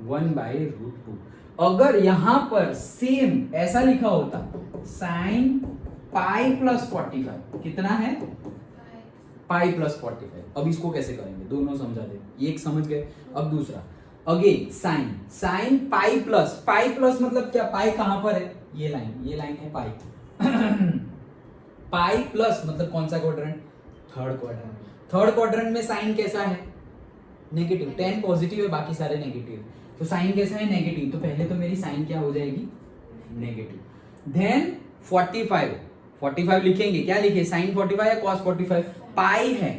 1 by root 2। अगर यहां पर सेम ऐसा लिखा होता, साइन पाई प्लस 45 कितना है? Pi plus 45। अब इसको कैसे करेंगे, दोनों समझा दे, ये एक समझ गए। अब दूसरा again sine, sign pi plus मतलब क्या, पाई कहां पर है, ये लाइन है पाई पाई प्लस मतलब कौन सा quadrant, third quadrant. Third quadrant में साइन कैसा है, नेगेटिव, 10 पॉजिटिव है बाकी सारे नेगेटिव, तो साइन कैसा है, नेगेटिव, तो पहले तो मेरी साइन क्या हो जाएगी, नेगेटिव। देन 45 लिखेंगे, क्या लिखे, साइन 45 है कॉस 45, पाई है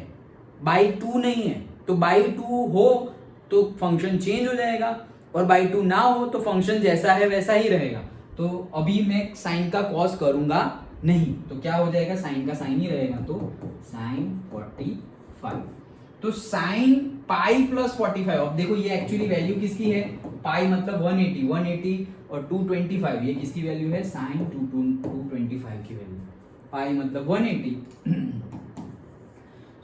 बाई 2 नहीं है, तो बाई 2 हो तो फंक्शन चेंज हो जाएगा, और बाई 2 ना हो तो फंक्शन जैसा है वैसा ही रहेगा। तो अभी मैं साइन का कॉस करूंगा नहीं, तो क्या हो जाएगा, साइन का साइन ही रहेगा, तो साइन 45। तो साइन पाई प्लस 45, अब देखो ये एक्चुअली वैल्यू किसकी है, पाई मतलब 180 और 225, ये किसकी वैल्यू है, साइन 225 की वैल्यू, पाई मतलब 180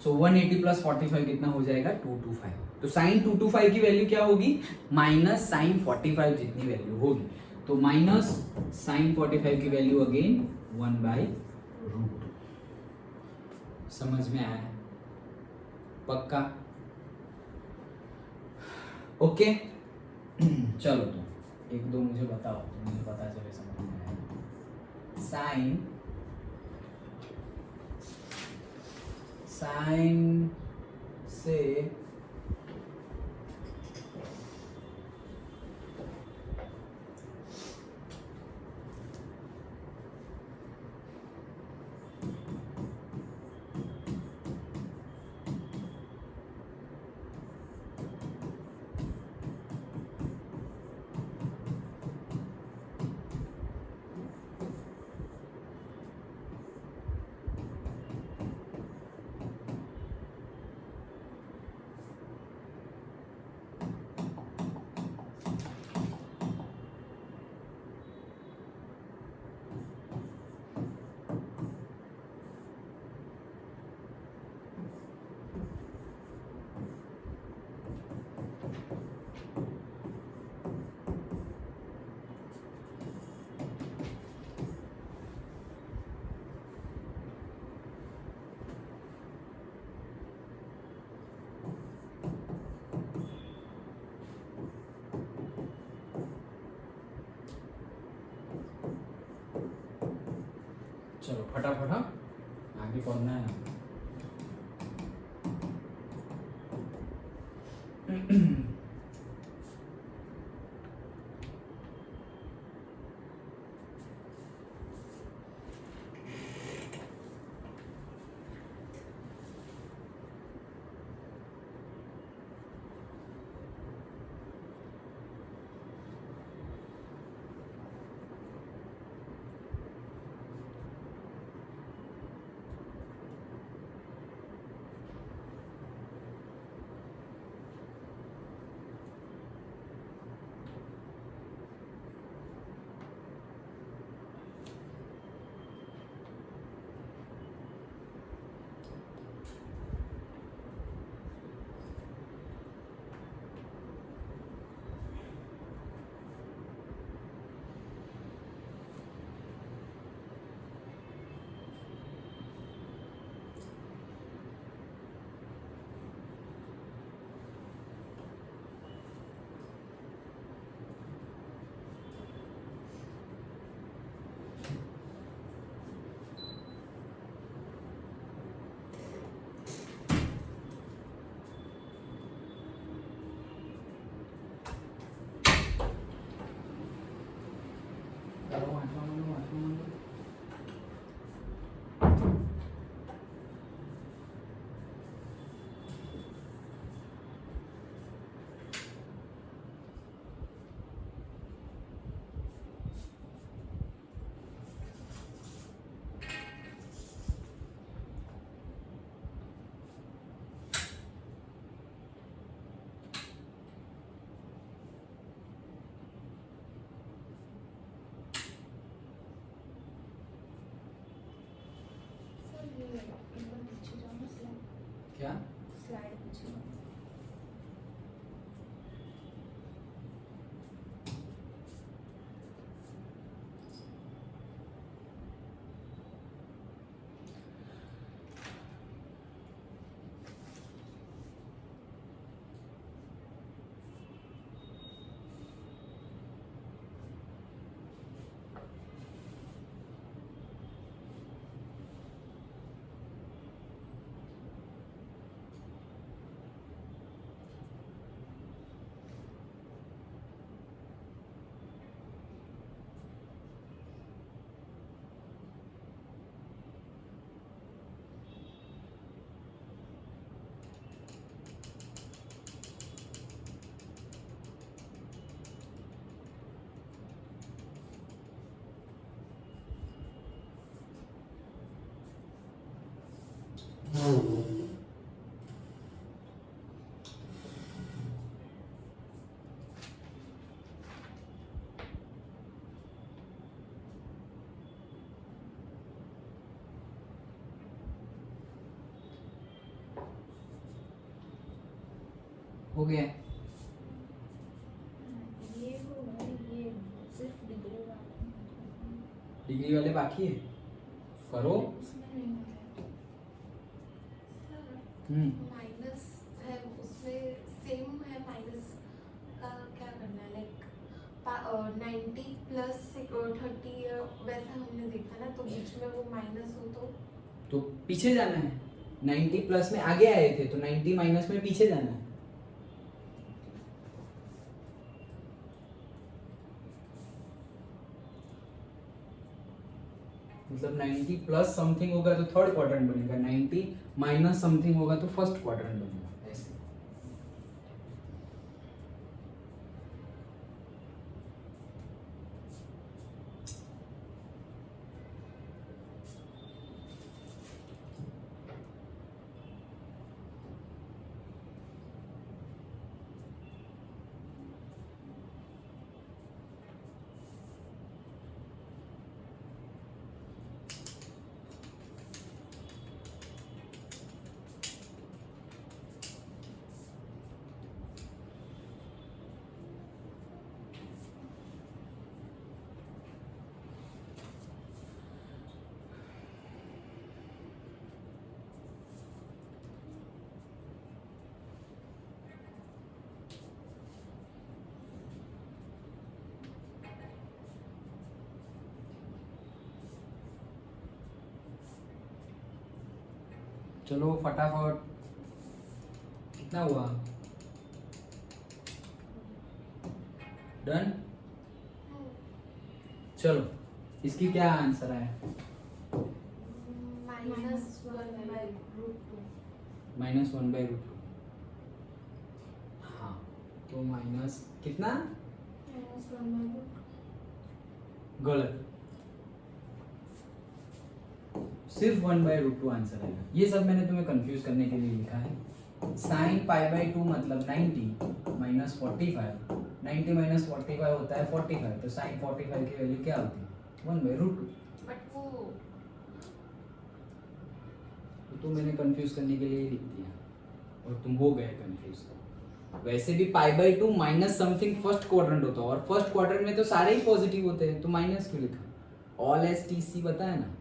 सो 180 प्लस 45 कितना हो जाएगा, 225। तो साइन 225 की वैल्यू क्या होगी, माइनस साइन 45 जितनी वैल्यू होगी, तो माइनस साइन 45 की वैल्यू अगेन 1/√2। समझ में आया, पक्का, ओके। चलो तो एक दो मुझे बताओ, तो मुझे पता चले समझ में आया। साइन से चलो फटाफट आगे पढ़ना है। क्या स्लाइड पीछे हो गया? ये होगा, ये सिर्फ डिग्री वाला डिग्री वाले बाकी है, करो। उसमें नहीं होता है सर। माइनस है उसमें, सेम है माइनस का क्या करना है, लाइक 90 प्लस 30 वैसा हमने देखा ना, तो बीच में वो माइनस हो तो पीछे जाना है, 90 प्लस में आगे आए थे तो 90 माइनस में पीछे जाना है। मतलब 90 प्लस समथिंग होगा तो थर्ड क्वाड्रेंट बनेगा, 90 माइनस समथिंग होगा तो फर्स्ट क्वाड्रेंट बनेगा, ऐसे। चलो फटाफट, कितना हुआ? डन? चलो इसकी क्या आंसर है? -1/√2। हाँ, तो माइनस कितना? गलत, सिर्फ 1/√2 आंसर है। ये सब मैंने तुम्हें कंफ्यूज करने के लिए लिखा है। sin π/2 मतलब 90 माइनस 45, 90 माइनस 45 होता है 45, तो sin 45 की वैल्यू क्या होती है? 1/√2। बट वो तो मैंने कंफ्यूज करने के लिए लिख दिया और तुम हो गए कंफ्यूज। वैसे भी π/2 माइनस समथिंग फर्स्ट क्वाड्रेंट होता है, और फर्स्ट क्वाड्रेंट में तो सारे ही पॉजिटिव होते हैं, तो माइनस क्यों लिखा? ऑल एस टी सी पता है ना,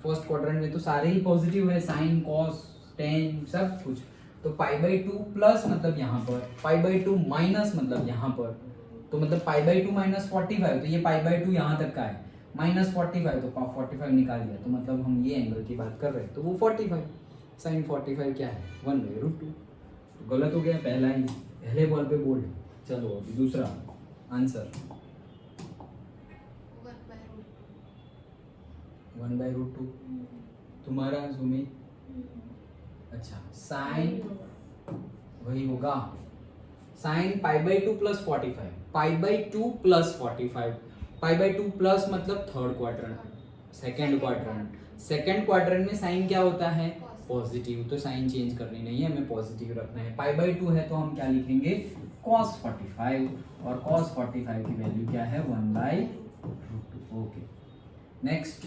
फर्स्ट क्वाड्रेंट में तो सारे ही पॉजिटिव है, साइन कॉस टेन सब कुछ। तो π/2 प्लस मतलब यहाँ पर, π/2 माइनस मतलब यहाँ पर, तो मतलब π/2 माइनस 45, तो ये π/2 यहाँ तक का है, माइनस 45, तो 45 निकाल दिया, तो मतलब हम ये एंगल की बात कर रहे हैं, तो वो 45, साइन 45 क्या है? 1/√2। तो गलत हो गया पहला ही, पहले बॉल पे बोल्ड। चलो अभी दूसरा आंसर, 1/√2। तुम्हारा सुमी? अच्छा, साइन वही होगा, साइन π/2 प्लस 45, π/2 प्लस 45, π/2 प्लस मतलब third quadrant, second quadrant, second quadrant में साइन क्या होता है? पॉजिटिव, तो साइन चेंज करनी नहीं है, हमें पॉजिटिव रखना है। π/2 है तो हम क्या लिखेंगे? cos 45, और cos 45 की वैल्यू क्या है? 1/√2। Okay, next.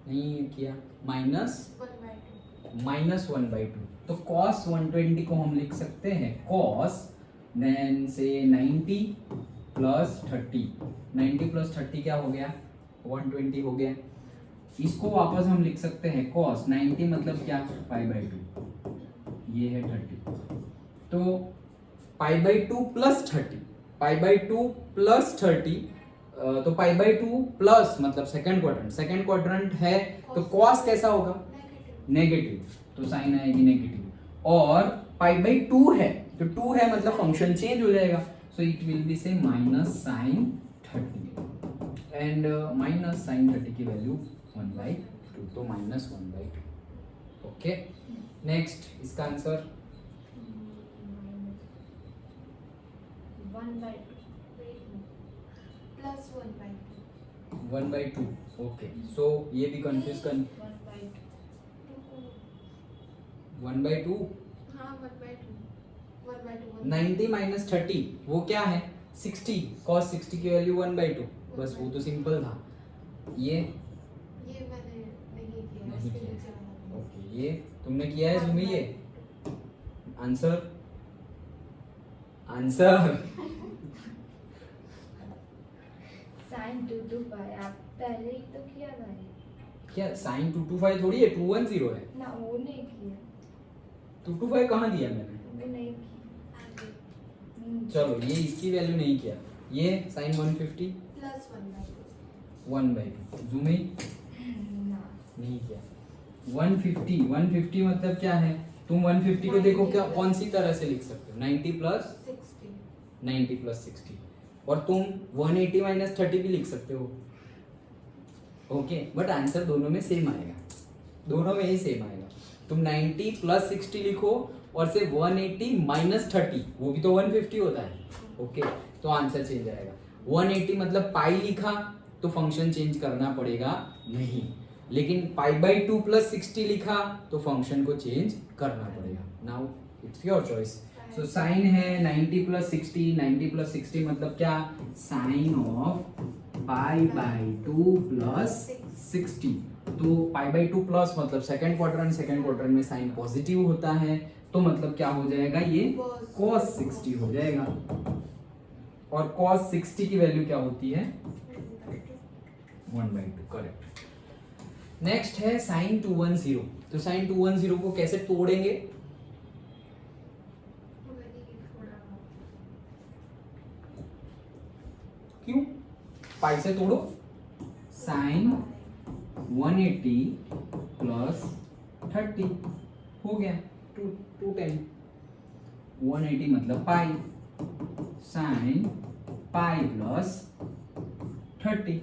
नहीं किया, -1/2, तो cos 120 को हम लिख सकते हैं cos, देन से 90 प्लस 30, 90 प्लस 30 क्या हो गया? 120 हो गया। इसको वापस हम लिख सकते हैं cos 90 मतलब क्या? π/2, ये है 30, तो π/2 प्लस 30, π/2 प्लस 30, तो π/2 प्लस मतलब सेकंड क्वाड्रेंट है, तो cos कैसा होगा? नेगेटिव, तो साइन आएगी नेगेटिव, और π/2 है तो 2 है मतलब फंक्शन चेंज हो जाएगा, so it will be say minus sine 30, and minus sine 30 की वैल्यू 1/2, तो -1/2। ओके, नेक्स्ट, इसका आंसर 1/2 प्लस 1/2। 1/2 ओके. सो ये भी कंफ्यूज कर 1/2. हाँ 1/2 90 माइनस 30 वो क्या है 60. cos 60 की वैल्यू 1/2. बस वो तो सिंपल था. ये मैंने नहीं किया नहीं इसके किया. नीचे वाला ओके ये तुमने किया है सुमी. ये आंसर साइन 2 to 5 आप पहले ही तो किया भाई क्या sin 225 थोड़ी है 210 है. ना वो नहीं किया 225 कहाँ दिया मैंने. वो नहीं किया आगे चलो ये इसकी वैल्यू नहीं किया. ये sin 150 प्लस 1/2 1/2 जुमी ना नहीं किया. 150 मतलब क्या है. तुम 150 को देखो क्या कौन सी तरह से लिख सकते हो 90 प्लस 60 और तुम 180 माइनस 30 भी लिख सकते हो. ओके बट आंसर दोनों में सेम आएगा. दोनों में ही सेम आएगा. तुम 90 प्लस 60 लिखो और से 180 माइनस 30 वो भी तो 150 होता है. ओके तो आंसर चेंज आएगा. 180 मतलब पाई लिखा तो फंक्शन चेंज करना पड़ेगा नहीं. लेकिन π/2 प्लस 60 लिखा तो फंक्शन को चेंज करना पड़ेगा. Now it's your choice. So sine है 90 प्लस 60 मतलब क्या साइन ऑफ π/2 प्लस 60. तो π/2 प्लस मतलब सेकंड क्वाड्रेंट में साइन पॉजिटिव होता है तो मतलब क्या हो जाएगा ये cos 60 हो जाएगा. और cos 60 की वैल्यू क्या होती है 1/2 करेक्ट. नेक्स्ट है साइन 210. तो साइन 210 को कैसे तोड़ेंगे. क्यों पाई से तोड़ो. साइन 180 प्लस 30 हो गया 210. 180 मतलब pi. Sine pi plus 30.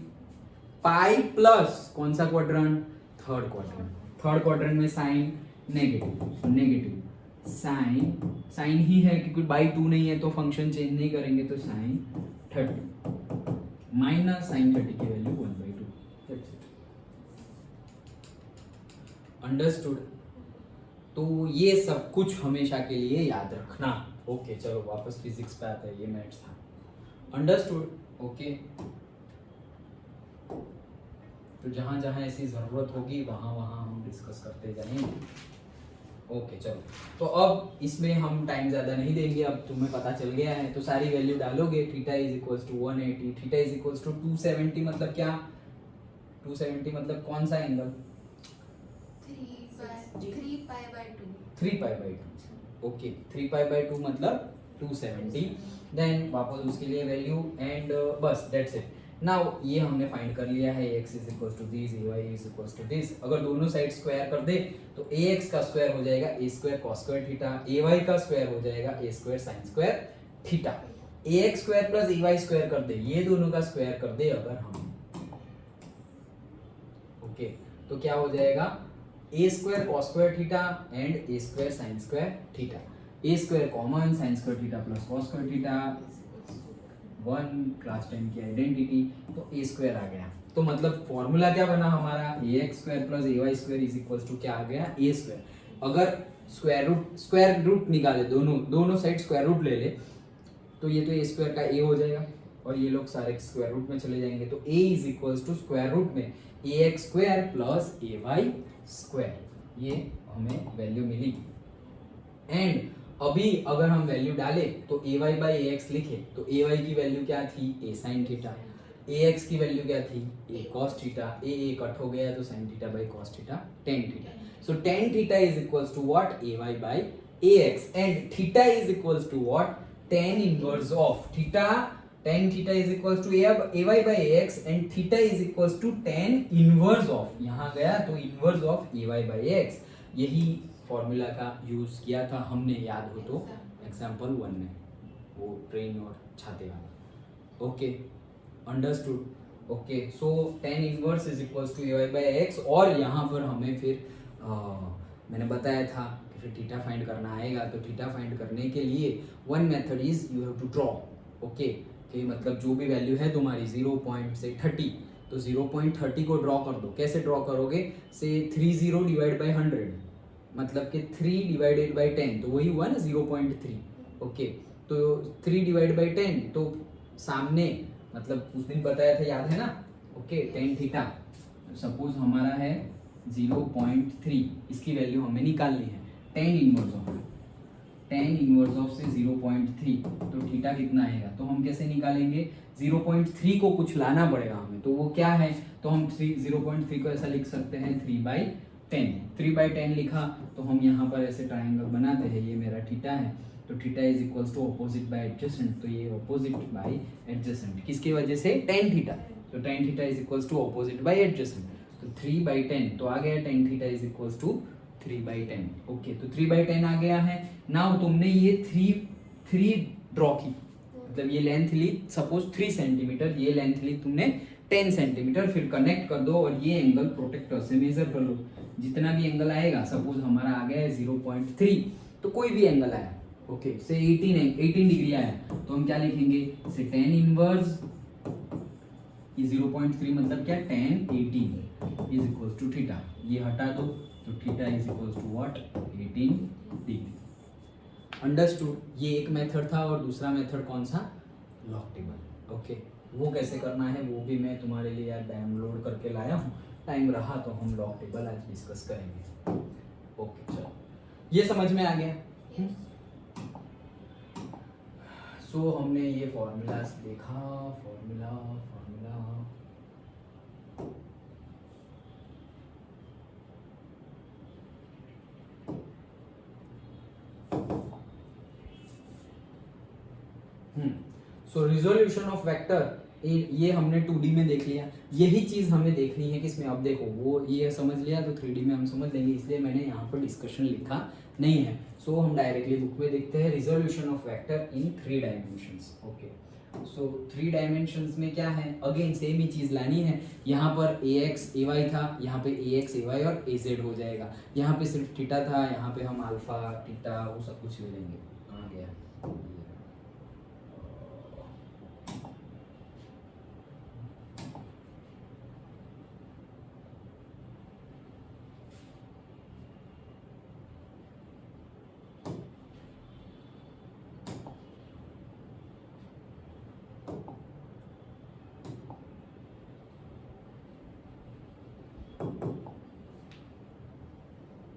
Pi plus कौन सा क्वाड्रेंट थर्ड क्वाड्रेंट में साइन नेगेटिव. साइन ही है क्योंकि बाई 2 नहीं है तो फंक्शन चेंज नहीं करेंगे तो साइन 30 माइनस साइन 30 की वैल्यू 1/2. अंडरस्टूड. तो ये सब कुछ हमेशा के लिए याद रखना. ओके चलो वापस फिजिक्स पे आते हैं. ये मैथ्स था. अंडरस्टूड. ओके तो जहां जहां ऐसी जरूरत होगी वहां वहां हम डिस्कस करते जाएंगे. ओके चलो. तो अब इसमें हम टाइम ज़्यादा नहीं देंगे. अब तुम्हें पता चल गया है तो सारी वैल्यू डालोगे. Theta is equals to 180. Theta is equals to 270 मतलब क्या 270 मतलब कौन सा एंगल 3π/2. ओके 3π/2 मतलब 270. देन वापस उसके लिए वैल्यू एंड बस दैट्स इट. नाउ ये हमने फाइंड कर लिया है ax is equals to this ay is equals to this. अगर दोनों साइड स्क्वायर कर दे तो ax का स्क्वायर हो जाएगा a square cos square theta. ay का स्क्वायर हो जाएगा a square sin square theta. ax square plus ay square कर दे ये दोनों का स्क्वायर कर दे अगर हम. ओके तो क्या हो जाएगा a square cos square theta and a square sin square theta. a square common sin square theta plus cos square theta 1 class 10 की आइडेंटिटी. तो a स्क्वायर आ गया. तो मतलब फॉर्मूला क्या बना हमारा ax square plus ay square is equals to क्या आ गया a स्क्वायर. अगर स्क्वायर रूट निकाले दोनों साइड स्क्वायर रूट ले ले तो ये तो a स्क्वायर का a हो जाएगा और ये लोग सारे स्क्वायर रूट में चले जाएंगे. तो a is equals to square root में ax square plus ay square. ये हमें वैल्यू मिली. एंड अभी अगर हम वैल्यू डालें तो ay बाई ax लिखे तो ay की वैल्यू क्या थी a sin थीटा. ax की वैल्यू क्या थी a cos theta. a cut हो गया तो sin theta by cos theta tan theta. So tan theta is equals to what ay by ax and theta is equals to what tan inverse of theta. tan theta is equals to ay by ax and theta is equals to tan inverse of. यहाँ गया तो inverse of ay by ax. यही formula का use किया था हमने याद हो तो एग्जाम्पल 1 में वो ट्रेन और छाते वाला. Okay understood. Okay so tan inverse is equals to ay by x. और यहाँ पर हमें फिर मैंने बताया था कि फिर थीटा फाइंड करना आएगा. तो थीटा फाइंड करने के लिए one method is you have to draw. Okay कि मतलब जो भी वैल्यू है तुम्हारी 0 पॉइंट से 30 तो 0.30 को ड्रॉ कर दो। कैसे ड्रॉ करोगे? से 30 डिवाइड बाई 100, मतलब कि 3 डिवाइडेड बाई 10, तो वही हुआ ना 0.3। ओके, तो 3 डिवाइड बाई 10, तो सामने मतलब उस दिन बताया था, याद है ना? ओके, टेन थीटा सपोज हमारा है 0.3, इसकी वैल्यू हमें निकालनी है। टेन इनवर्स ऑफ से 0.3, तो थीटा कितना आएगा? तो हम कैसे निकालेंगे? 0.3 को कुछ लाना पड़ेगा हमें, तो वो क्या है? तो हम 0.3 को ऐसा लिख सकते हैं 3/10। 3/10 लिखा तो हम यहाँ पर ऐसे ट्राइंगल बनाते हैं, ये मेरा थीटा है, तो theta is equals to opposite by adjacent, तो ये ऑपोजिट बाय एडजेसेंट किसकी वजह से? टेन थीटा, तो tan theta is equals to opposite by adjacent, तो 3/10, तो आ गया tan theta is equals to 3/10। Okay, तो 3/10 आ गया है। नाउ तुमने ये 3 ड्रॉ की, मतलब ये लेंथ ली सपोज 3 सेंटीमीटर, ये लेंथ ली तुमने 10 सेंटीमीटर, फिर कनेक्ट कर दो और ये एंगल प्रोटेक्टर से मेजर कर लो। जितना भी एंगल आएगा, सपोज हमारा आ गया है 0.3, तो कोई भी एंगल आया, ओके, से 18 डिग्री आया, तो हम क्या लिखेंगे? से 10 इनवर्स, ये 0.3 मतलब क्या? 10 18 इज इक्वल्स टू थीटा, ये हटा दो, तो theta is equals to what? 18 degree. Understood? ये एक मेथड था, और दूसरा मेथड कौन सा? Log table. ओके, वो कैसे करना है वो भी मैं तुम्हारे लिए यार डाउनलोड करके लाया हूँ, टाइम रहा तो हम लॉग टेबल आज डिस्कस करेंगे। ओके, चलो, ये समझ में आ गया? सो हमने ये फॉर्मूलाज देखा, formula so resolution of vector, ये हमने 2D में देख लिया। यही चीज हमें देखनी है किसमें? अब देखो, वो ये समझ लिया तो 3D में हम समझ लेंगे, इसलिए मैंने यहाँ पर डिस्कशन लिखा नहीं है। सो हम डायरेक्टली बुक में देखते हैं resolution of vector in 3 dimensions. Okay, so 3 dimensions में क्या है? अगेन सेम ही चीज लानी है। यहाँ पर ax ay था, यहाँ पे ax ay और az हो जाएगा। यहाँ पे सिर्फ थीटा था, यहाँ पे हम अल्फा थीटा वो सब कुछ ले लेंगे। कहाँ गया?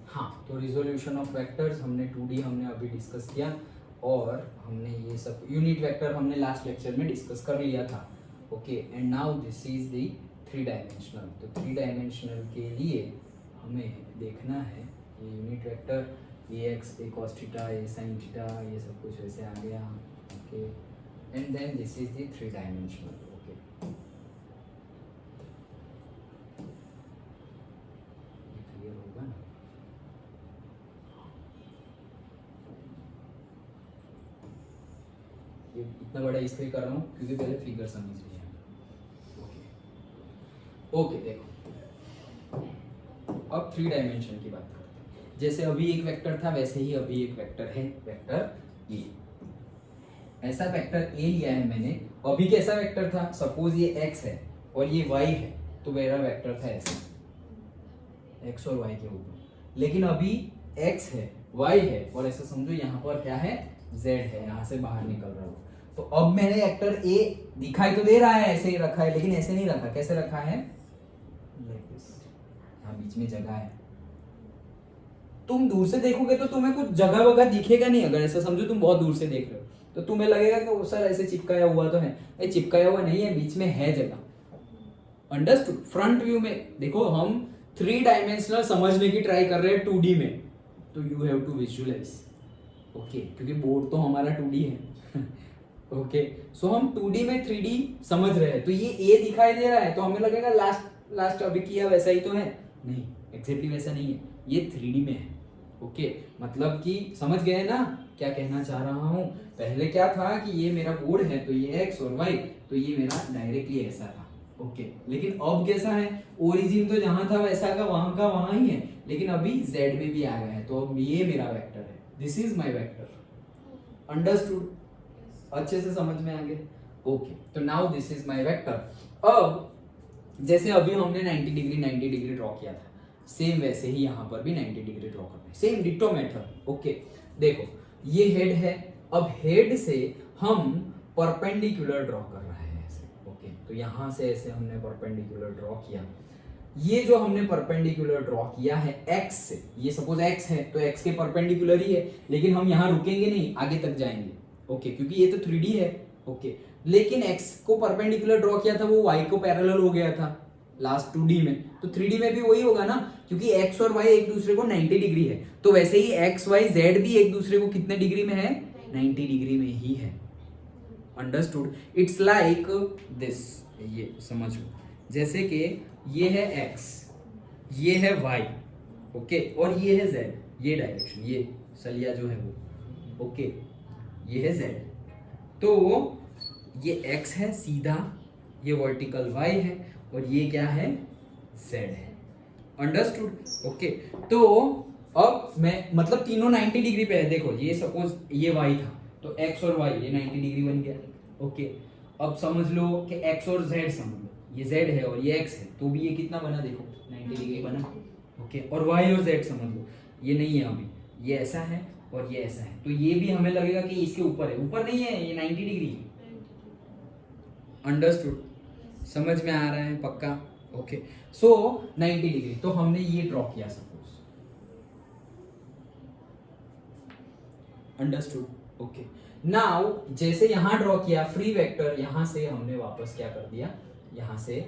हाँ, तो रिजोल्यूशन ऑफ वेक्टर्स हमने 2D हमने अभी डिस्कस किया, और हमने ये सब यूनिट वेक्टर हमने लास्ट लेक्चर में डिस्कस कर लिया था। Okay, and now this is the 3 dimensional. तो 3 डायमेंशनल के लिए हमें देखना है ये unit vector ax, a cos theta, a sin theta, ये सब कुछ वैसे आ गया। Okay, and then this is the 3 dimensional. Okay, ये क्लियर होगा ना? ये इतना बड़ा इसलिए कर रहा हूँ क्योंकि पहले फिगर समझ लिया। ओके, ओके, देखो अब 3 डायमेंशन की बात करते हैं। जैसे अभी एक वेक्टर था, वैसे ही अभी एक वेक्टर है, वेक्टर ए। ऐसा वेक्टर ए लिया है मैंने। अभी कैसा वेक्टर था? सपोज ये x है और ये y है, तो मेरा वेक्टर था ऐसा, x और y के ऊपर। लेकिन अभी x है, y है, और ऐसा समझो यहाँ पर क्या है? z है, यहाँ से बाहर निकल रहा हूँ। तो अब मैंने वेक्टर a दिखाई तो दे रहा है, ऐसे ही रखा है, लेकिन ऐसे नहीं रखा। कैसे रखा है? यहाँ बीच में जगह है। तुम दूर से देखोगे तो तुम्हें कुछ जगह वगह दिखेगा नहीं। अगर ऐसा समझो तुम बहुत दूर से देख रहे हो तो तुम्हें लगेगा कि वो सर ऐसे चिपकाया हुआ तो है। ये चिपकाया हुआ नहीं है, बीच में है जगह। अंडरस्टूड? फ्रंट व्यू में देखो, हम 3 डायमेंशनल समझने की ट्राई कर रहे हैं 2D में, तो you have to visualize. Okay, क्योंकि बोर्ड तो हमारा 2D है। ओके, सो हम 2D में 3D समझ रहे हैं। तो ये A दिखाई दे रहा है तो हमें लगेगा लास्ट अभी किया वैसा ही तो है। नहीं, एग्जैक्टली वैसा नहीं है, ये 3D में है। ओके, मतलब कि समझ गए ना क्या कहना चाह रहा हूँ? पहले क्या था कि ये मेरा बोर्ड है, तो ये x और y, तो ये मेरा डायरेक्टली ऐसा था। ओके, लेकिन अब कैसा है? ओरिजिन तो जहां था वैसा का वहां ही है, लेकिन अभी z में भी आ गया है, तो अब ये मेरा वेक्टर है। This is my vector. Understood? अच्छे से समझ में आ गया? ओके, तो now this is my vector. अब जैसे अभी हमने 90 डिग्री ड्रॉ किया था, सेम वैसे ही यहाँ पर भी 90 डिग्री ड्रॉ करना है, सेम डिटो मेथड। ओके, देखो ये हेड है, अब हेड से हम परपेंडिकुलर ड्रॉ कर रहे हैं ऐसे। ओके, तो यहाँ से ऐसे हमने परपेंडिकुलर ड्रॉ किया। ये जो हमने परपेंडिकुलर ड्रॉ किया है x से, ये सपोज x है तो x के परपेंडिकुलर ही है, लेकिन हम यहाँ रुकेंगे नहीं, आगे तक जाएंगे। ओके, क्योंकि ये तो 3D है। ओके, लेकिन x को परपेंडिकुलर ड्रॉ किया था, वो y को पैरेलल हो गया था लास्ट 2D में, तो 3D में भी वही होगा ना, क्योंकि x और y एक दूसरे को 90 डिग्री है। तो वैसे ही x y z भी एक दूसरे को कितने डिग्री में है, 90 डिग्री में ही है। अंडरस्टूड? इट्स लाइक दिस, ये समझो, जैसे कि ये है x, ये है y, ओके, और ये है z, ये डायरेक्शन, ये सलिया जो है वो, ओके, ये है z। तो ये x है सीधा, ये वर्टिकल y है, और ये क्या है, z है। अंडरस्टूड? ओके, तो अब मैं मतलब तीनों 90 डिग्री पे है। देखो ये सपोज ये y था, तो x और y ये 90 डिग्री बन गया। ओके, अब समझ लो कि x और z समझ लो, ये z है और ये x है, तो भी ये कितना बना, देखो 90 डिग्री बना। ओके, और y और z समझ लो, ये नहीं है अभी, ये ऐसा है और ये ऐसा है, तो ये भी हमें लगेगा कि इसके ऊपर है, ऊपर नहीं है, ये 90 डिग्री है। अंडरस्टूड? समझ में आ रहा है पक्का? ओके, सो 90 डिग्री, तो हमने ये ड्रॉ किया सपोज। अंडरस्टूड? ओके, नाउ जैसे यहां ड्रॉ किया फ्री वेक्टर, यहां से हमने वापस क्या कर दिया, यहां से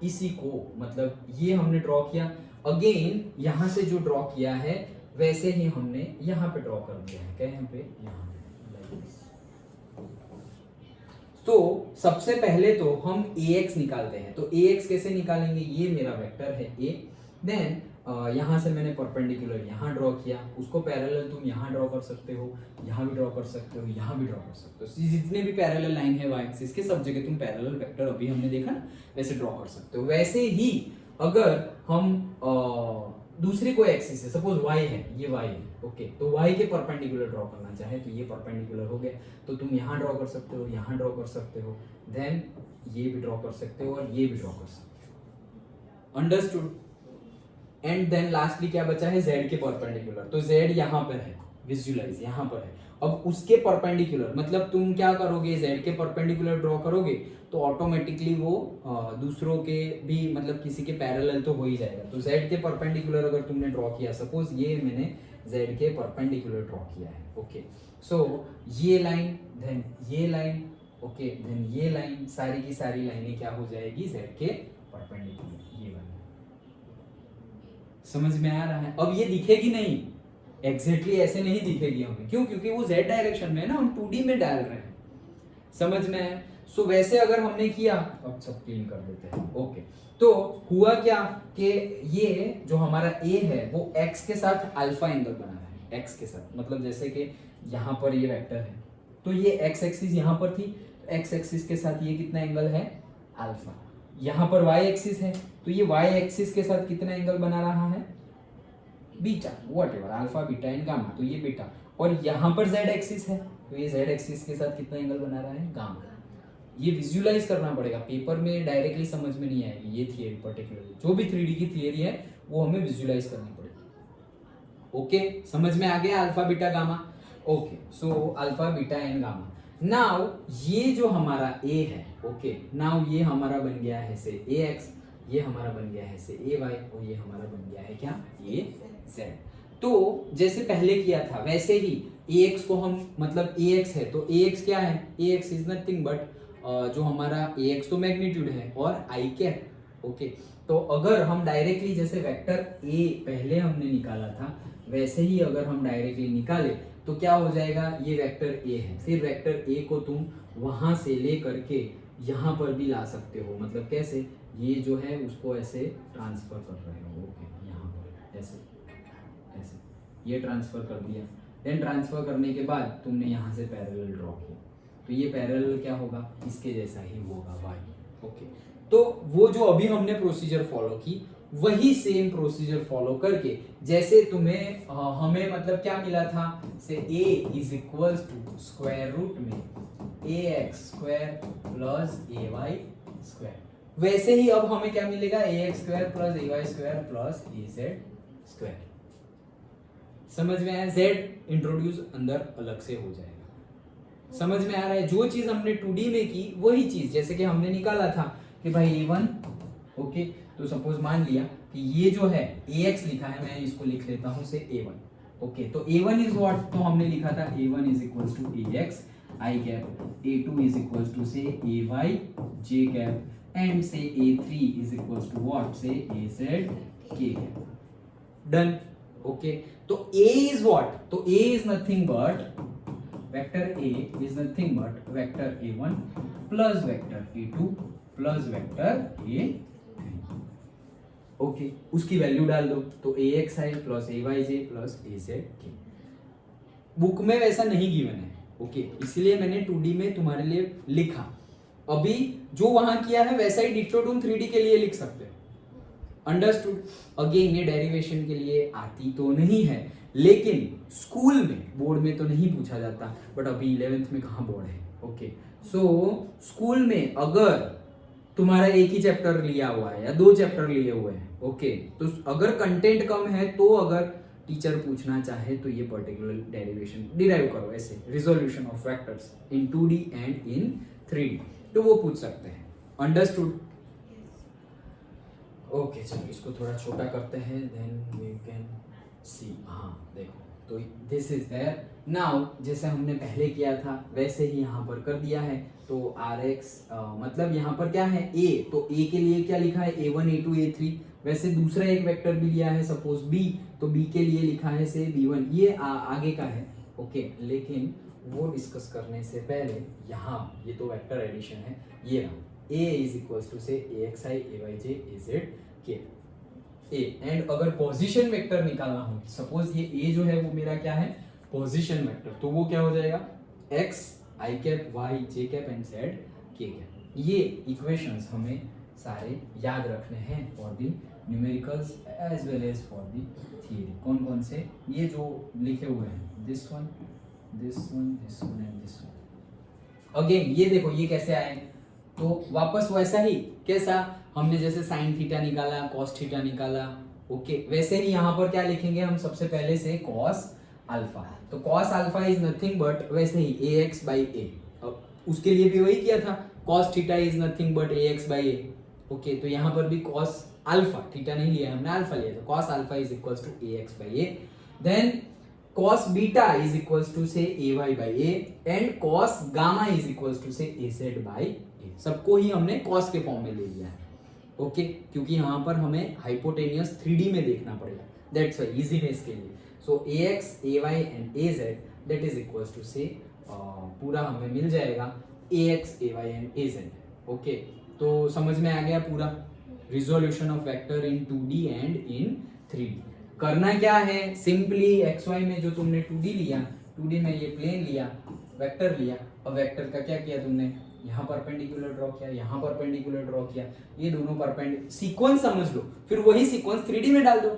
इसी को मतलब ये हमने ड्रॉ किया, अगेन यहां से जो ड्रॉ किया है वैसे ही हमने यहां पे ड्रॉ कर दिया है, कहीं पे यहां पे like this। तो सबसे पहले तो हम ax निकालते हैं, तो ax कैसे निकालेंगे, ये मेरा वेक्टर है a, देन यहाँ से मैंने परपेंडिकुलर यहाँ ड्रॉ किया, उसको पैरेलल तुम यहाँ ड्रॉ कर सकते हो, यहाँ भी ड्रॉ कर सकते हो, यहाँ भी ड्रॉ कर सकते हो, जितने भी पैरेलल लाइन है y एक्सिस के सब जगह तुम पैरेलल वेक्टर अभी हमने देखा ना वैसे ड्रॉ कर सकते हो। वैसे ही अगर हम दूसरी कोई एक्सिस है, सपोज y है, ये y है, ओके, तो y के परपेंडिकुलर ड्रॉ करना चाहे तो ये परपेंडिकुलर हो गया, तो तुम यहाँ ड्रॉ कर सकते हो, यहाँ ड्रॉ कर सकते हो, देन ये भी ड्रॉ कर सकते हो और ये भी ड्रॉ कर सकते हो। अंडरस्टूड? एंड देन लास्टली क्या बचा है, z के परपेंडिकुलर, तो z यहाँ पर है, विजुअलाइज यहाँ पर है। अब उसके परपेंडिकुलर मतलब तुम क्या करोगे, z के परपेंडिकुलर ड्रॉ करोगे तो ऑटोमेटिकली वो दूसरों के भी मतलब किसी के पैरेलल तो हो ही जाएगा। तो z के परपेंडिकुलर अगर तुमने ड्रॉ किया, सपोज ये मैंने z के परपेंडिकुलर ड्रॉ किया है, ओके, सो ये लाइन, देन ये लाइन, ओके, देन ये लाइन, सारी की सारी लाइनें क्या हो जाएगी, z के परपेंडिकुलर, ये वाली। समझ में आ रहा है? अब ये दिखेगी नहीं, एग्जैक्टली ऐसे नहीं दिखेगी हमें, क्यों, क्योंकि वो z डायरेक्शन में है ना, हम 2D में डाल रहे हैं। समझ में है? सो वैसे अगर हमने किया, अब सब क्लीन कर देते हैं। ओके, तो हुआ क्या कि ये जो हमारा a है वो x के साथ अल्फा एंगल बना रहा है, x के साथ, मतलब जैसे कि यहाँ पर ये वेक्टर है, तो ये x एक्सिस यहाँ पर थी, x एक्सिस के साथ ये कितना एंगल है, अल्फा। यहाँ पर y एक्सिस है, तो ये y एक्सिस के साथ कितना एंगल बना रहा है, beta, whatever, alpha beta and gamma, तो ये बीटा। और यहाँ पर z एक्सिस है, तो ये z एक्सिस के साथ कितना एंगल बना रहा है, गामा। ये विजुअलाइज करना पड़ेगा, पेपर में डायरेक्टली समझ में नहीं आएगी ये थियरी, पर्टिकुलरली जो भी 3D की थियरी है वो हमें विजुअलाइज करनी पड़ेगी। ओके, समझ में आ गया alpha beta gamma? Okay, so alpha beta and gamma. Now ये जो हमारा a है, ओके, नाउ ये हमारा बन गया है से ax, ये हमारा बन गया है से ay, और ये हमारा बन गया है क्या, ये z। तो जैसे पहले किया था वैसे ही ax को हम मतलब ax है, तो ax क्या है, ax इज नथिंग बट जो हमारा ax तो मैग्नीट्यूड है और i कैप। ओके, तो अगर हम डायरेक्टली जैसे वेक्टर a पहले हमने निकाला था वैसे ही अगर हम डायरेक्टली निकाले तो क्या हो जाएगा, ये वेक्टर a है, फिर वेक्टर a को तुम वहां से ले करके यहाँ पर भी ला सकते हो, मतलब कैसे, ये जो है उसको ऐसे ट्रांसफर कर रहे हो, ओके, यहाँ पर ऐसे ऐसे ये ट्रांसफर कर दिया, देन ट्रांसफर करने के बाद तुमने यहाँ से पैरेलल ड्रॉ किया, तो ये पैरेलल क्या होगा, इसके जैसा ही होगा y। ओके, तो वो जो अभी हमने प्रोसीजर फॉलो की वही सेम प्रोसीजर फॉलो करके, जैसे तुम्हें हमें मतलब क्या मिला था, say a is equals to square root में ax square plus ay square, वैसे ही अब हमें क्या मिलेगा, ax² plus ay² plus az²। समझ में आया? z इंट्रोड्यूस अंदर अलग से हो जाएगा। समझ में आ रहा है? जो चीज हमने 2D में की वही चीज, जैसे कि हमने निकाला था कि भाई a1, ओके, तो सपोज मान लिया कि ये जो है ax लिखा है, मैं इसको लिख लेता हूं से a1, ओके, तो a1 इज व्हाट, तो हमने लिखा था a1 is equals to ax I cap, a2 is equals to say ay j cap and say a3 is equals to what, say az k cap. Done, okay, तो a is what, तो a is nothing but vector a is nothing but vector a1 plus vector a2 plus vector a3, okay, उसकी value डाल दो, तो axi plus ayj plus azk। Book में वैसा नहीं given है, ओके, इसलिए मैंने 2D में तुम्हारे लिए लिखा। अभी जो वहां किया है वैसा ही डिक्टो तुम 3D के लिए लिख सकते हो। अंडरस्टूड? अगेन ये डेरिवेशन के लिए आती तो नहीं है, लेकिन स्कूल में, बोर्ड में तो नहीं पूछा जाता, बट अभी 11th में कहाँ बोर्ड है, ओके। सो स्कूल में अगर तुम्हारा एक ही चैप्टर लिया हुआ है या 2 चैप्टर लिए हुए हैं, ओके, तो अगर कंटेंट कम है तो अगर टीचर पूछना चाहे तो ये पर्टिकुलर डेरिवेशन डिराइव करो, ऐसे resolution of vectors in 2D and in 3D, तो वो पूछ सकते हैं। अंडरस्टूड? ओके, चलो इसको थोड़ा छोटा करते हैं, देन वी कैन सी। हाँ देखो, तो दिस इज देयर नाउ, जैसे हमने पहले किया था वैसे ही यहाँ पर कर दिया है। तो Rx मतलब यहाँ पर क्या है a, तो a के लिए क्या लिखा है a1 a2 a3। वैसे दूसरा एक वेक्टर भी लिया है सपोज b, तो b के लिए लिखा है से b1, ये आगे का है, ओके। लेकिन वो डिस्कस करने से पहले यहाँ ये तो वेक्टर एडिशन है, ये रहा a इज इक्वल्स टू से axi ayj azk a, and अगर पोजीशन वेक्टर निकालना हो, सपोज ये a जो है वो मेरा क्या है पोजीशन वेक्टर, तो वो क्या हो जाएगा x i cap y j cap and z k cap. ये इक्वेशंस हमें सारे याद रखने हैं for the numericals as well as for the theory. कौन कौन से? ये जो लिखे हुए हैं, this one this one this one and this one. Again ये देखो ये कैसे आए, तो वापस वैसा ही, कैसा हमने जैसे साइन थीटा निकाला, कॉस थीटा निकाला, ओके, वैसे ही यहाँ पर क्या लिखेंगे हम सबसे पहले से कॉस अल्फा। तो cos alpha is nothing but वैसे ही ax बाई a, अब उसके लिए भी वही किया था, cos theta is nothing but ax by a, okay. तो यहाँ पर भी कॉस अल्फा, थीटा नहीं लिया हमने, अल्फा लिया, तो cos alpha is equals to ax by a, then cos beta is equals to say ay by a and cos gamma is equals to say az by a। सबको ही हमने cos के form में ले लिया है, okay, क्योंकि यहाँ पर हमें हाइपोटेनियस 3D में देखना पड़ेगा, दैट्स व्हाई इजीनेस के लिए। So ax ay and az that is equals to say पूरा हमें मिल जाएगा ax ay and az, okay. तो समझ में आ गया पूरा resolution of vector in 2D and in 3D। करना क्या है, सिंपली xy में जो तुमने 2D लिया, 2D में ये प्लेन लिया, वेक्टर लिया, और वेक्टर का क्या किया तुमने, यहाँ परपेंडिकुलर ड्रॉ किया, यहाँ परपेंडिकुलर ड्रॉ किया, ये दोनों परपेंडिकुलर, सीक्वेंस समझ लो, फिर वही सीक्वेंस 3D में डाल दो।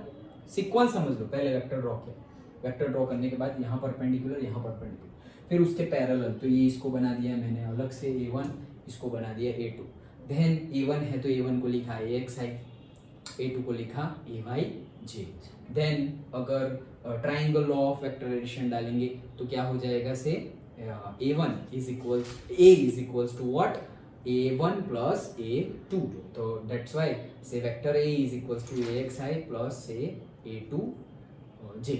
सीक्वेंस समझ लो, पहले वेक्टर ड्रॉ किया, वेक्टर ड्रॉ करने के बाद यहाँ परपेंडिकुलर, यहाँ परपेंडिकुलर, फिर उसके पैरेलल, तो ये इसको बना दिया मैंने अलग से a1, इसको बना दिया a2, देन a1 है तो a1 को लिखा axi, a2 को लिखा ayj। देन अगर triangle law of vector addition डालेंगे तो क्या हो जाएगा say a1 is equals a is equals to what, a1 plus a2, तो that's why say vector a is equals to axi plus say a2j,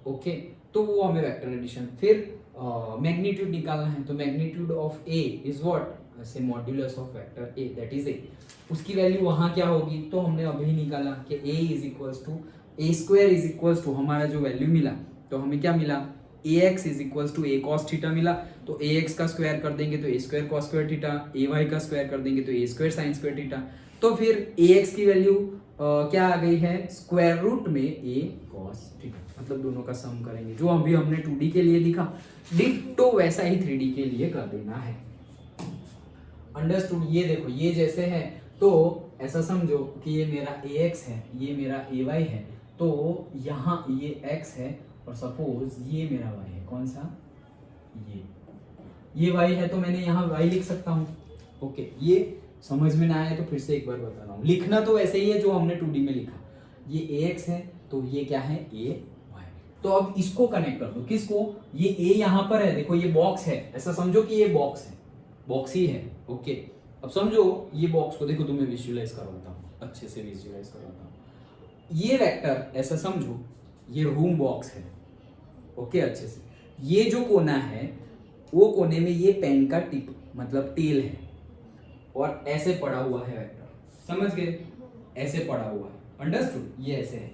okay. तो वो हमें वेक्टर एडिशन, फिर मैग्नीट्यूड निकालना है, तो magnitude of a is what, से modulus of vector a that is a, उसकी वैल्यू वहां क्या होगी, तो हमने अभी निकाला कि a is equals to a square is equals to, हमारा जो वैल्यू मिला तो हमें क्या मिला, ax is equals to a cos theta मिला, तो ax का स्क्वायर कर देंगे तो a square cos square theta, ay का स्क्वायर कर देंगे तो a square sin square theta, तो फिर ax की वैल्यू क्या आ गई है, स्क्वायर रूट में a cos थीटा, मतलब दोनों का सम करेंगे, जो अभी हमने 2D के लिए दिखा, डिट्टो वैसा ही 3D के लिए कर देना है। अंडरस्टूड? ये देखो ये जैसे है, तो ऐसा समझो कि ये मेरा ax है, ये मेरा ay है, तो यहाँ ये x है और सपोज ये मेरा y है, कौन सा, ये y है, तो मैंने यहाँ y लिख सकता हूँ, ओके। ये समझ में ना आए तो फिर से एक बार बता रहा हूँ, लिखना तो वैसे ही है जो हमने 2D में लिखा। ये ax है तो ये क्या है ay। तो अब इसको कनेक्ट कर दो, किसको, ये a यहाँ पर है, देखो ये बॉक्स है, ऐसा समझो कि ये बॉक्स है, बॉक्स ही है। ओके, अब समझो ये बॉक्स को, देखो तुम्हें विजुअलाइज करवाता हूँ, अच्छे से विजुअलाइज करवाता हूँ। ये वेक्टर ऐसा समझो ये रूम बॉक्स है। ओके, अच्छे से ये जो कोना है वो कोने में ये पेन का टिप मतलब टेल है और ऐसे पड़ा हुआ है वेक्टर, समझ गए, ऐसे पड़ा हुआ है, अंडरस्टूड, ये ऐसे है।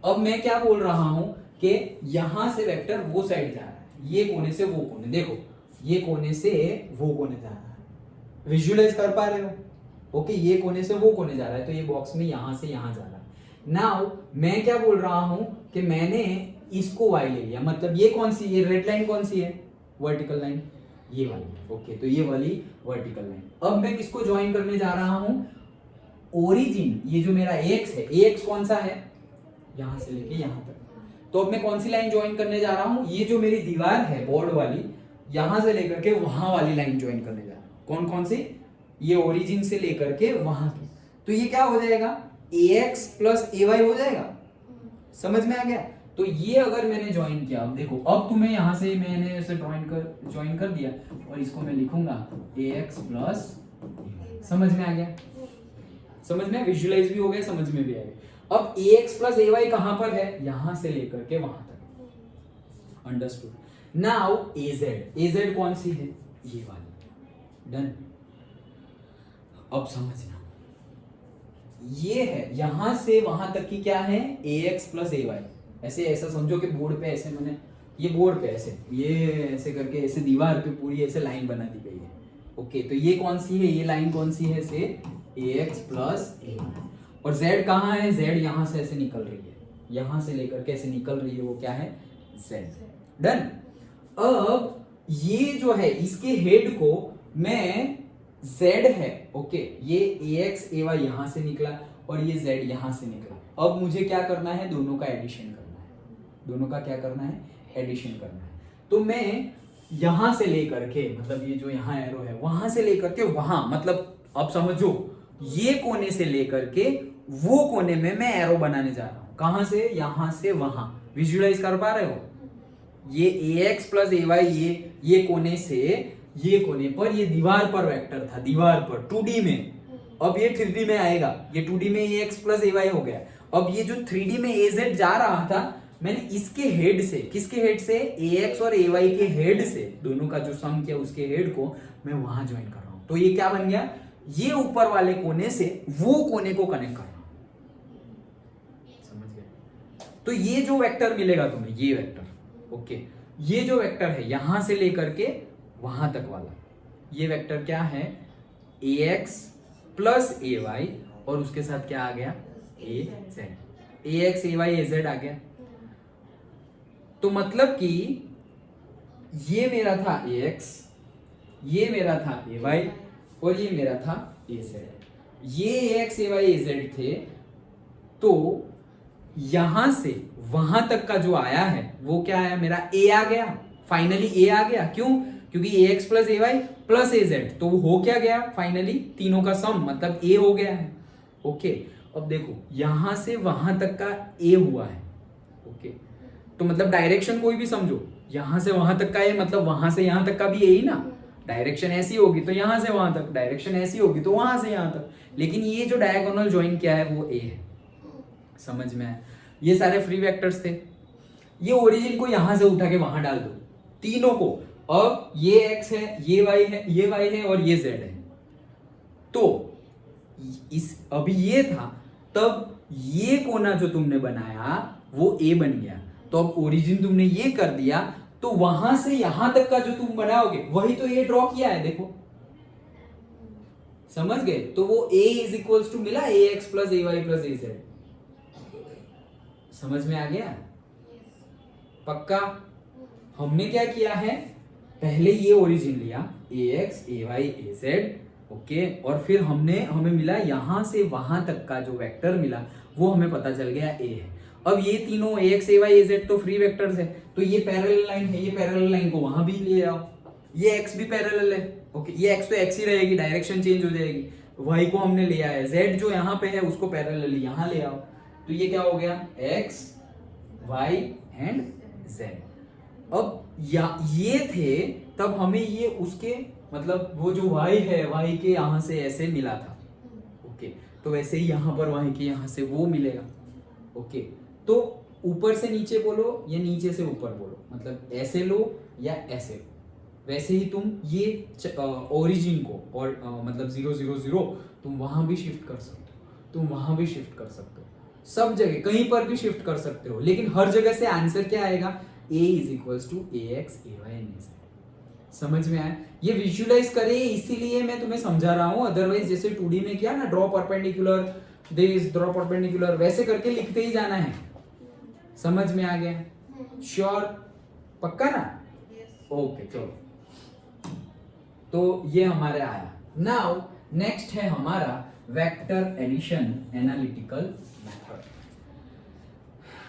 अब मैं क्या बोल रहा हूं कि यहां से वेक्टर वो साइड जा रहा है, ये कोने से वो कोने, देखो ये कोने से वो कोने जा रहा है, विजुअलाइज कर पा रहे हो। ओके, ये कोने से वो कोने जा रहा है तो ये बॉक्स में यहां से यहां जा रहा है। नाउ मैं क्या बोल रहा हूं कि मैंने इसको y ले लिया, मतलब ये कौन सी, ये रेड लाइन कौन सी है, वर्टिकल लाइन, ये वाली। ओके, तो ये वाली वर्टिकल लाइन। अब मैं किसको ज्वाइन करने जा रहा हूं, ओरिजिन, ये जो मेरा ax है, ax कौन सा है, यहां से लेके यहां तक। तो अब मैं कौन सी लाइन ज्वाइन करने जा रहा हूं, ये जो मेरी दीवार है बोर्ड वाली, यहां से लेकर के वहां वाली लाइन ज्वाइन करने जा रहा हूं। कौन कौन सी, ये ओरिजिन से लेकर के वहां की। तो ये क्या हो जाएगा, ax प्लस ay हो जाएगा, समझ में आ गया। तो ये अगर मैंने ज्वाइन किया, अब देखो, अब तुम्हें यहां से मैंने ऐसे ज्वाइन कर दिया और इसको मैं लिखूंगा ax प्लस, समझ में आ गया, समझ में, विजुअलाइज भी हो गया, समझ में भी आ गया। अब ax प्लस ay कहां पर है, यहां से लेकर के वहां तक, अंडरस्टूड। नाउ az कौन सी है, ये वाली, डन। अब समझना, ये है यहां से वहां तक की क्या है, ax प्लस ay। ऐसे ऐसा समझो कि बोर्ड पे ऐसे मैंने, ये बोर्ड पे ऐसे, ये ऐसे करके ऐसे दीवार पे पूरी ऐसे लाइन बना दी गई है। ओके, तो ये कौन सी है, ये लाइन कौन सी है, से ax प्लस ay। और z कहाँ है, z यहां से ऐसे निकल रही है, यहां से लेकर के ऐसे निकल रही है, वो क्या है, z। डन। अब ये जो है इसके हेड को मैं, z है, ओके, ये ax ay यहां से निकला और ये z यहां से निकला। अब मुझे क्या करना है, दोनों का एडिशन करना है, दोनों का क्या करना है, एडिशन करना है। तो मैं यहां से लेकर के, मतलब ये जो यहां एरो है, वहां से लेकर के वहां, मतलब अब समझो ये कोने से लेकर के वो कोने में मैं एरो बनाने जा रहा हूं। कहां से, यहां से वहां, विजुअलाइज कर पा रहे हो। ये ax प्लस ay, ये कोने से ये कोने पर, ये दीवार पर वेक्टर था, दीवार पर 2D में। अब ये 3D में आएगा, ये 2D में ax प्लस ay हो गया। अब ये जो 3D में az जा रहा था, मैंने इसके हेड से, किसके हेड से, ax और ay के हेड से, दोनों का जो सम किया उसके हेड को मैं वहां ज्वाइन कर रहा हूं। तो ये क्या बन गया, ये ऊपर वाले कोने से वो कोने को कनेक्ट कर रहा हूं, समझ गए। तो ये जो वेक्टर मिलेगा तुम्हें, ये वेक्टर, ओके, ये जो वेक्टर है यहां से लेकर के वहां तक वाला, ये वेक्टर क्या है, ax प्लस ay और उसके साथ क्या आ गया, az, ax ay az आ गया। तो मतलब कि ये मेरा था ax, ये मेरा था ay और ये मेरा था az। ये ax ay az थे, तो यहां से वहां तक का जो आया है वो क्या आया, मेरा a आ गया, फाइनली a आ गया। क्यों, क्योंकि ax plus ay plus az, तो वो हो क्या गया, फाइनली तीनों का सम मतलब a हो गया है। ओके, अब देखो यहां से वहां तक का a हुआ है। ओके, तो मतलब डायरेक्शन कोई भी समझो, यहां से वहां तक का a मतलब वहां से यहां तक का भी a ही ना, डायरेक्शन ऐसी होगी तो यहां से वहां तक, डायरेक्शन ऐसी होगी तो वहां से यहां तक, लेकिन ये जो डायगोनल ज्वाइन किया है वो a है, समझ में आया। ये सारे फ्री वेक्टर्स थे, ये ओरिजिन को यहां से उठा के वहां डाल दो, तीनों को। अब ये x है, ये y है, ये y है और ये z है। तो इस अभी ये था, तब ये कोना जो तुमने बनाया वो a बन गया। तो अब ओरिजिन तुमने ये कर दिया, तो वहां से यहां तक का जो तुम बनाओगे वही तो ये ड्रॉ किया है, देखो, समझ गए। तो वो a इज इक्वल्स टू मिला ax plus ay plus az, समझ में आ गया, पक्का। हमने क्या किया है, पहले ये ओरिजिन लिया ax ay az, ओके, और फिर हमें मिला यहां से वहां तक का जो वेक्टर मिला वो हमें पता चल गया a है। अब ये तीनों ax ay az तो फ्री वेक्टर्स है, तो ये पैरेलल लाइन है, ये पैरेलल लाइन को वहां भी ले आओ, ये x भी पैरेलल है, ओके, ये x तो x ही रहेगी, डायरेक्शन चेंज हो जाएगी, y को हमने लिया है, z जो यहाँ पे है उसको पैरेलली यहाँ ले आओ, तो ये क्या हो गया x y एंड z। अब ये थे तब हमें ये उसके मतलब वो जो y है y के यहाँ से ऐसे मिला था, ओके तो वैसे ही यहाँ पर y के यहाँ से वो मिलेगा, ओके तो ऊपर से नीचे बोलो या नीचे से ऊपर बोलो, मतलब ऐसे लो या ऐसे लो, वैसे ही तुम ये ओरिजिन को और मतलब 0 0 0 तुम वहां भी शिफ्ट कर सकते हो, तुम वहां भी शिफ्ट कर सकते हो, सब जगह कहीं पर भी शिफ्ट कर सकते हो, लेकिन हर जगह से आंसर क्या आएगा, a = ax ay and az। समझ में आया? ये विजुअलाइज करे इसीलिए मैं तुम्हें समझा रहा हूँ, अदरवाइज जैसे 2D में किया ना, draw perpendicular this, draw perpendicular, वैसे करके लिखते ही जाना है। समझ में आ गया? श्योर? पक्का ना? ओके चलो, तो ये हमारे आया। नाउ नेक्स्ट है हमारा vector addition analytical method.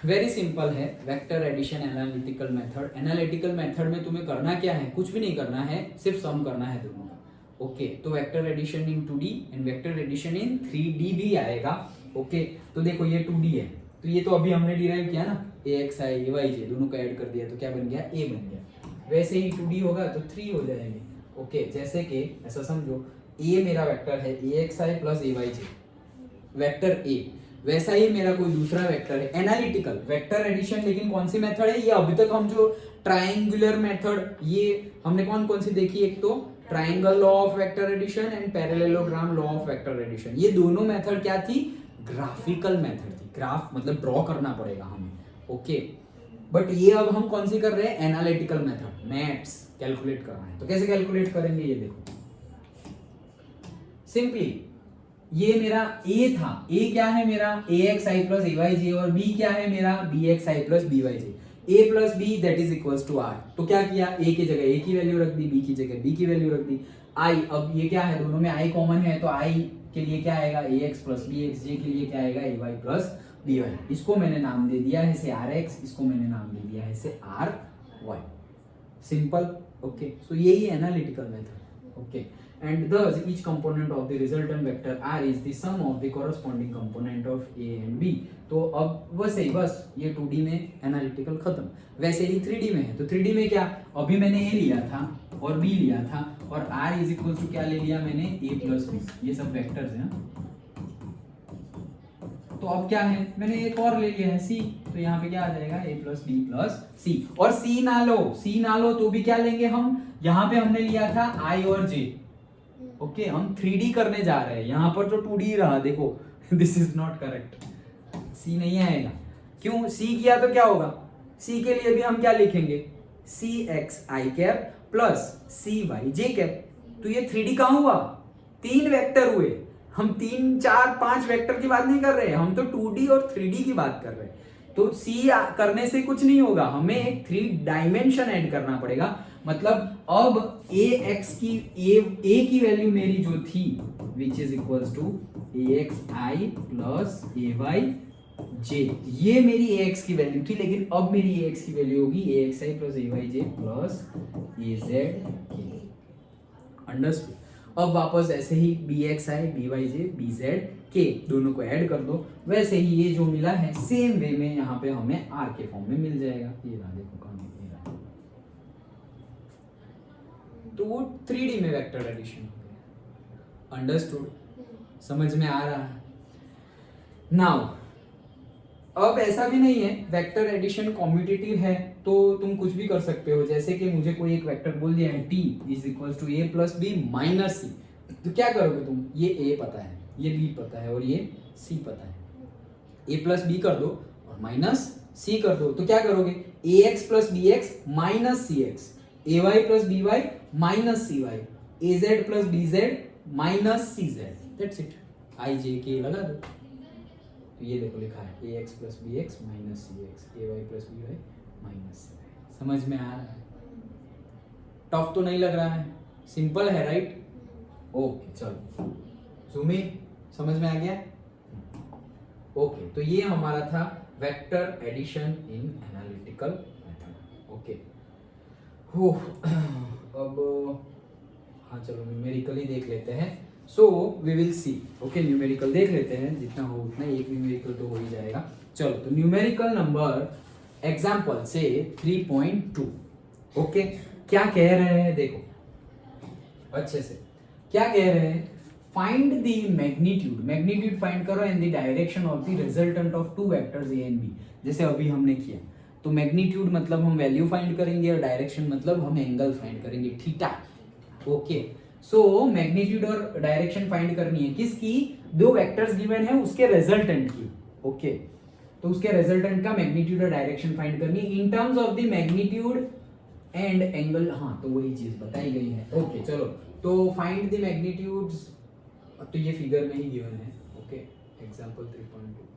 Very simple है vector addition analytical method. Analytical method में तुम्हें करना क्या है, कुछ भी नहीं करना है, सिर्फ सम करना है दोनों का, ओके तो vector addition in 2D and vector addition in 3D भी आएगा, ओके तो देखो ये 2D है, तो ये तो अभी हमने डिराइव किया ना, axi ayj दोनों को ऐड कर दिया तो क्या बन गया, a बन गया। वैसे ही 2D होगा तो 3 हो जाएंगे, ओके जैसे कि ऐसा समझो a मेरा वेक्टर है axi + ayj वेक्टर a, वैसा ही मेरा कोई दूसरा वेक्टर है एनालिटिकल वेक्टर एडिशन, लेकिन कौन सी मेथड है ये, अभी तक हम जो ट्रायंगुलर मेथड ये हमने कौन कौन सी देखी, एक तो triangle law of vector addition and parallelogram law of vector addition, ये दोनों मेथड क्या थी, ग्राफिकल मेथड थी, ग्राफ मतलब ड्रॉ करना पड़ेगा हमें, ओके बट ये अब हम कौन सी कर रहे हैं, एनालिटिकल मेथड, मैथ्स कैलकुलेट करना है, तो कैसे कैलकुलेट करेंगे ये देखो, सिंपली ये मेरा a था, a क्या है मेरा axi + ayj और b क्या है मेरा bxi + byj, a + b that is equals to r, तो क्या किया, a की जगह a की वैल्यू रख दी, b की जगह b की वैल्यू रख दी, i अब ये क्या है, दोनों में i कॉमन है तो i के लिए क्या आएगा, ax + bxj के लिए क्या आएगा, ay + by, इसको मैंने नाम दे दिया है इसे rx, इसको मैंने नाम दे दिया है इसे ry, सिंपल, ओके सो यही analytical method, okay and thus each component of the resultant vector r is the sum of the corresponding component of a and b। तो अब वैसे ही बस ये 2D में एनालिटिकल खत्म, वैसे ही 3D में है, तो 3D में क्या, अभी मैंने a लिया था और b लिया था और r = क्या ले लिया मैंने, a + b, ये सब वेक्टर्स हैं, तो अब क्या है, मैंने एक और ले लिया है c, तो यहाँ पे क्या आ जाएगा, a + b + c, और c ना लो तो भी क्या लेंगे हम, यहाँ पे हमने लिया था i और j, ओके हम 3D करने जा रहे हैं, यहाँ पर तो 2D रहा, देखो this is not correct, C नहीं आएगा, क्यों, C किया तो क्या होगा, C के लिए भी हम क्या लिखेंगे, cxi + cyj, तो ये 3D कहाँ हुआ, 3 वेक्टर हुए, हम 3 4 5 वेक्टर की बात नहीं कर रहे हैं, हम तो 2D और 3D की बात कर रहे हैं, तो C करने से कुछ नहीं होगा, हमें एक 3 डायमेंशन ऐड करना पड़ेगा, मतलब अब ax की a की वैल्यू मेरी जो थी which is equals to axi + ayj, ये मेरी ax की वैल्यू थी, लेकिन अब मेरी ax की वैल्यू होगी axi + ayj + azk, अंडरस्टूड। अब वापस ऐसे ही bxi byj bzk दोनों को ऐड कर दो, वैसे ही ये जो मिला है सेम वे में यहाँ पे हमें r के फॉर्म में मिल जाएगा, ये रहा देखो कहाँ मिल रहा है, तो वो 3D में वेक्टर एडिशन हो गया, अंडरस्टूड, समझ में आ रहा है। नाउ अब ऐसा भी नहीं है, वेक्टर एडिशन कॉम्यूटेटिव है तो तुम कुछ भी कर सकते हो, जैसे कि मुझे कोई एक वेक्टर बोल दिया है t = a + b - c, तो क्या करोगे तुम, ये a पता है, ये b पता है और ये c पता है, a + b कर दो और -c कर दो, तो क्या करोगे, ax + bx - cx, ay + by - cy, az + bz - cz, that's it, i j k लगा दो, तो ये देखो लिखा है ax + bx - cx, ay + by - cy, समझ में आ रहा है, टफ तो नहीं लग रहा है, सिंपल है राइट, ओके चलो जूम इन, समझ में आ गया, ओके तो ये हमारा था vector addition in analytical method, okay हो अब हाँ चलो न्यूमेरिकली देख लेते हैं, so we will see. Okay, numerical देख लेते हैं, जितना हो उतना, एक न्यूमेरिकल तो हो ही जाएगा। चलो, तो न्यूमेरिकल नंबर एग्जाम्पल से 3.2। ओके, क्या कह रहे हैं देखो अच्छे से, क्या कह रहे हैं, फाइंड द मैग्नीट्यूड फाइंड करो and the direction of the resultant of two vectors A and B. जैसे अभी हमने किया, तो मैग्नीट्यूड मतलब हम वैल्यू फाइंड करेंगे और डायरेक्शन मतलब हम एंगल फाइंड करेंगे, थीटा। ओके, सो मैग्नीट्यूड और डायरेक्शन फाइंड करनी है किसकी, दो वेक्टर्स गिवन है उसके रिजल्टेंट की। ओके, तो उसके रिजल्टेंट का मैग्नीट्यूड और डायरेक्शन फाइंड करनी है in terms of the magnitude and angle. हाँ, तो वही चीज बताई गई है। ओके, चलो, तो फाइंड द मैग्नीट्यूड्स, तो ये फिगर में ही गिवन है। ओके, एग्जांपल 3.2,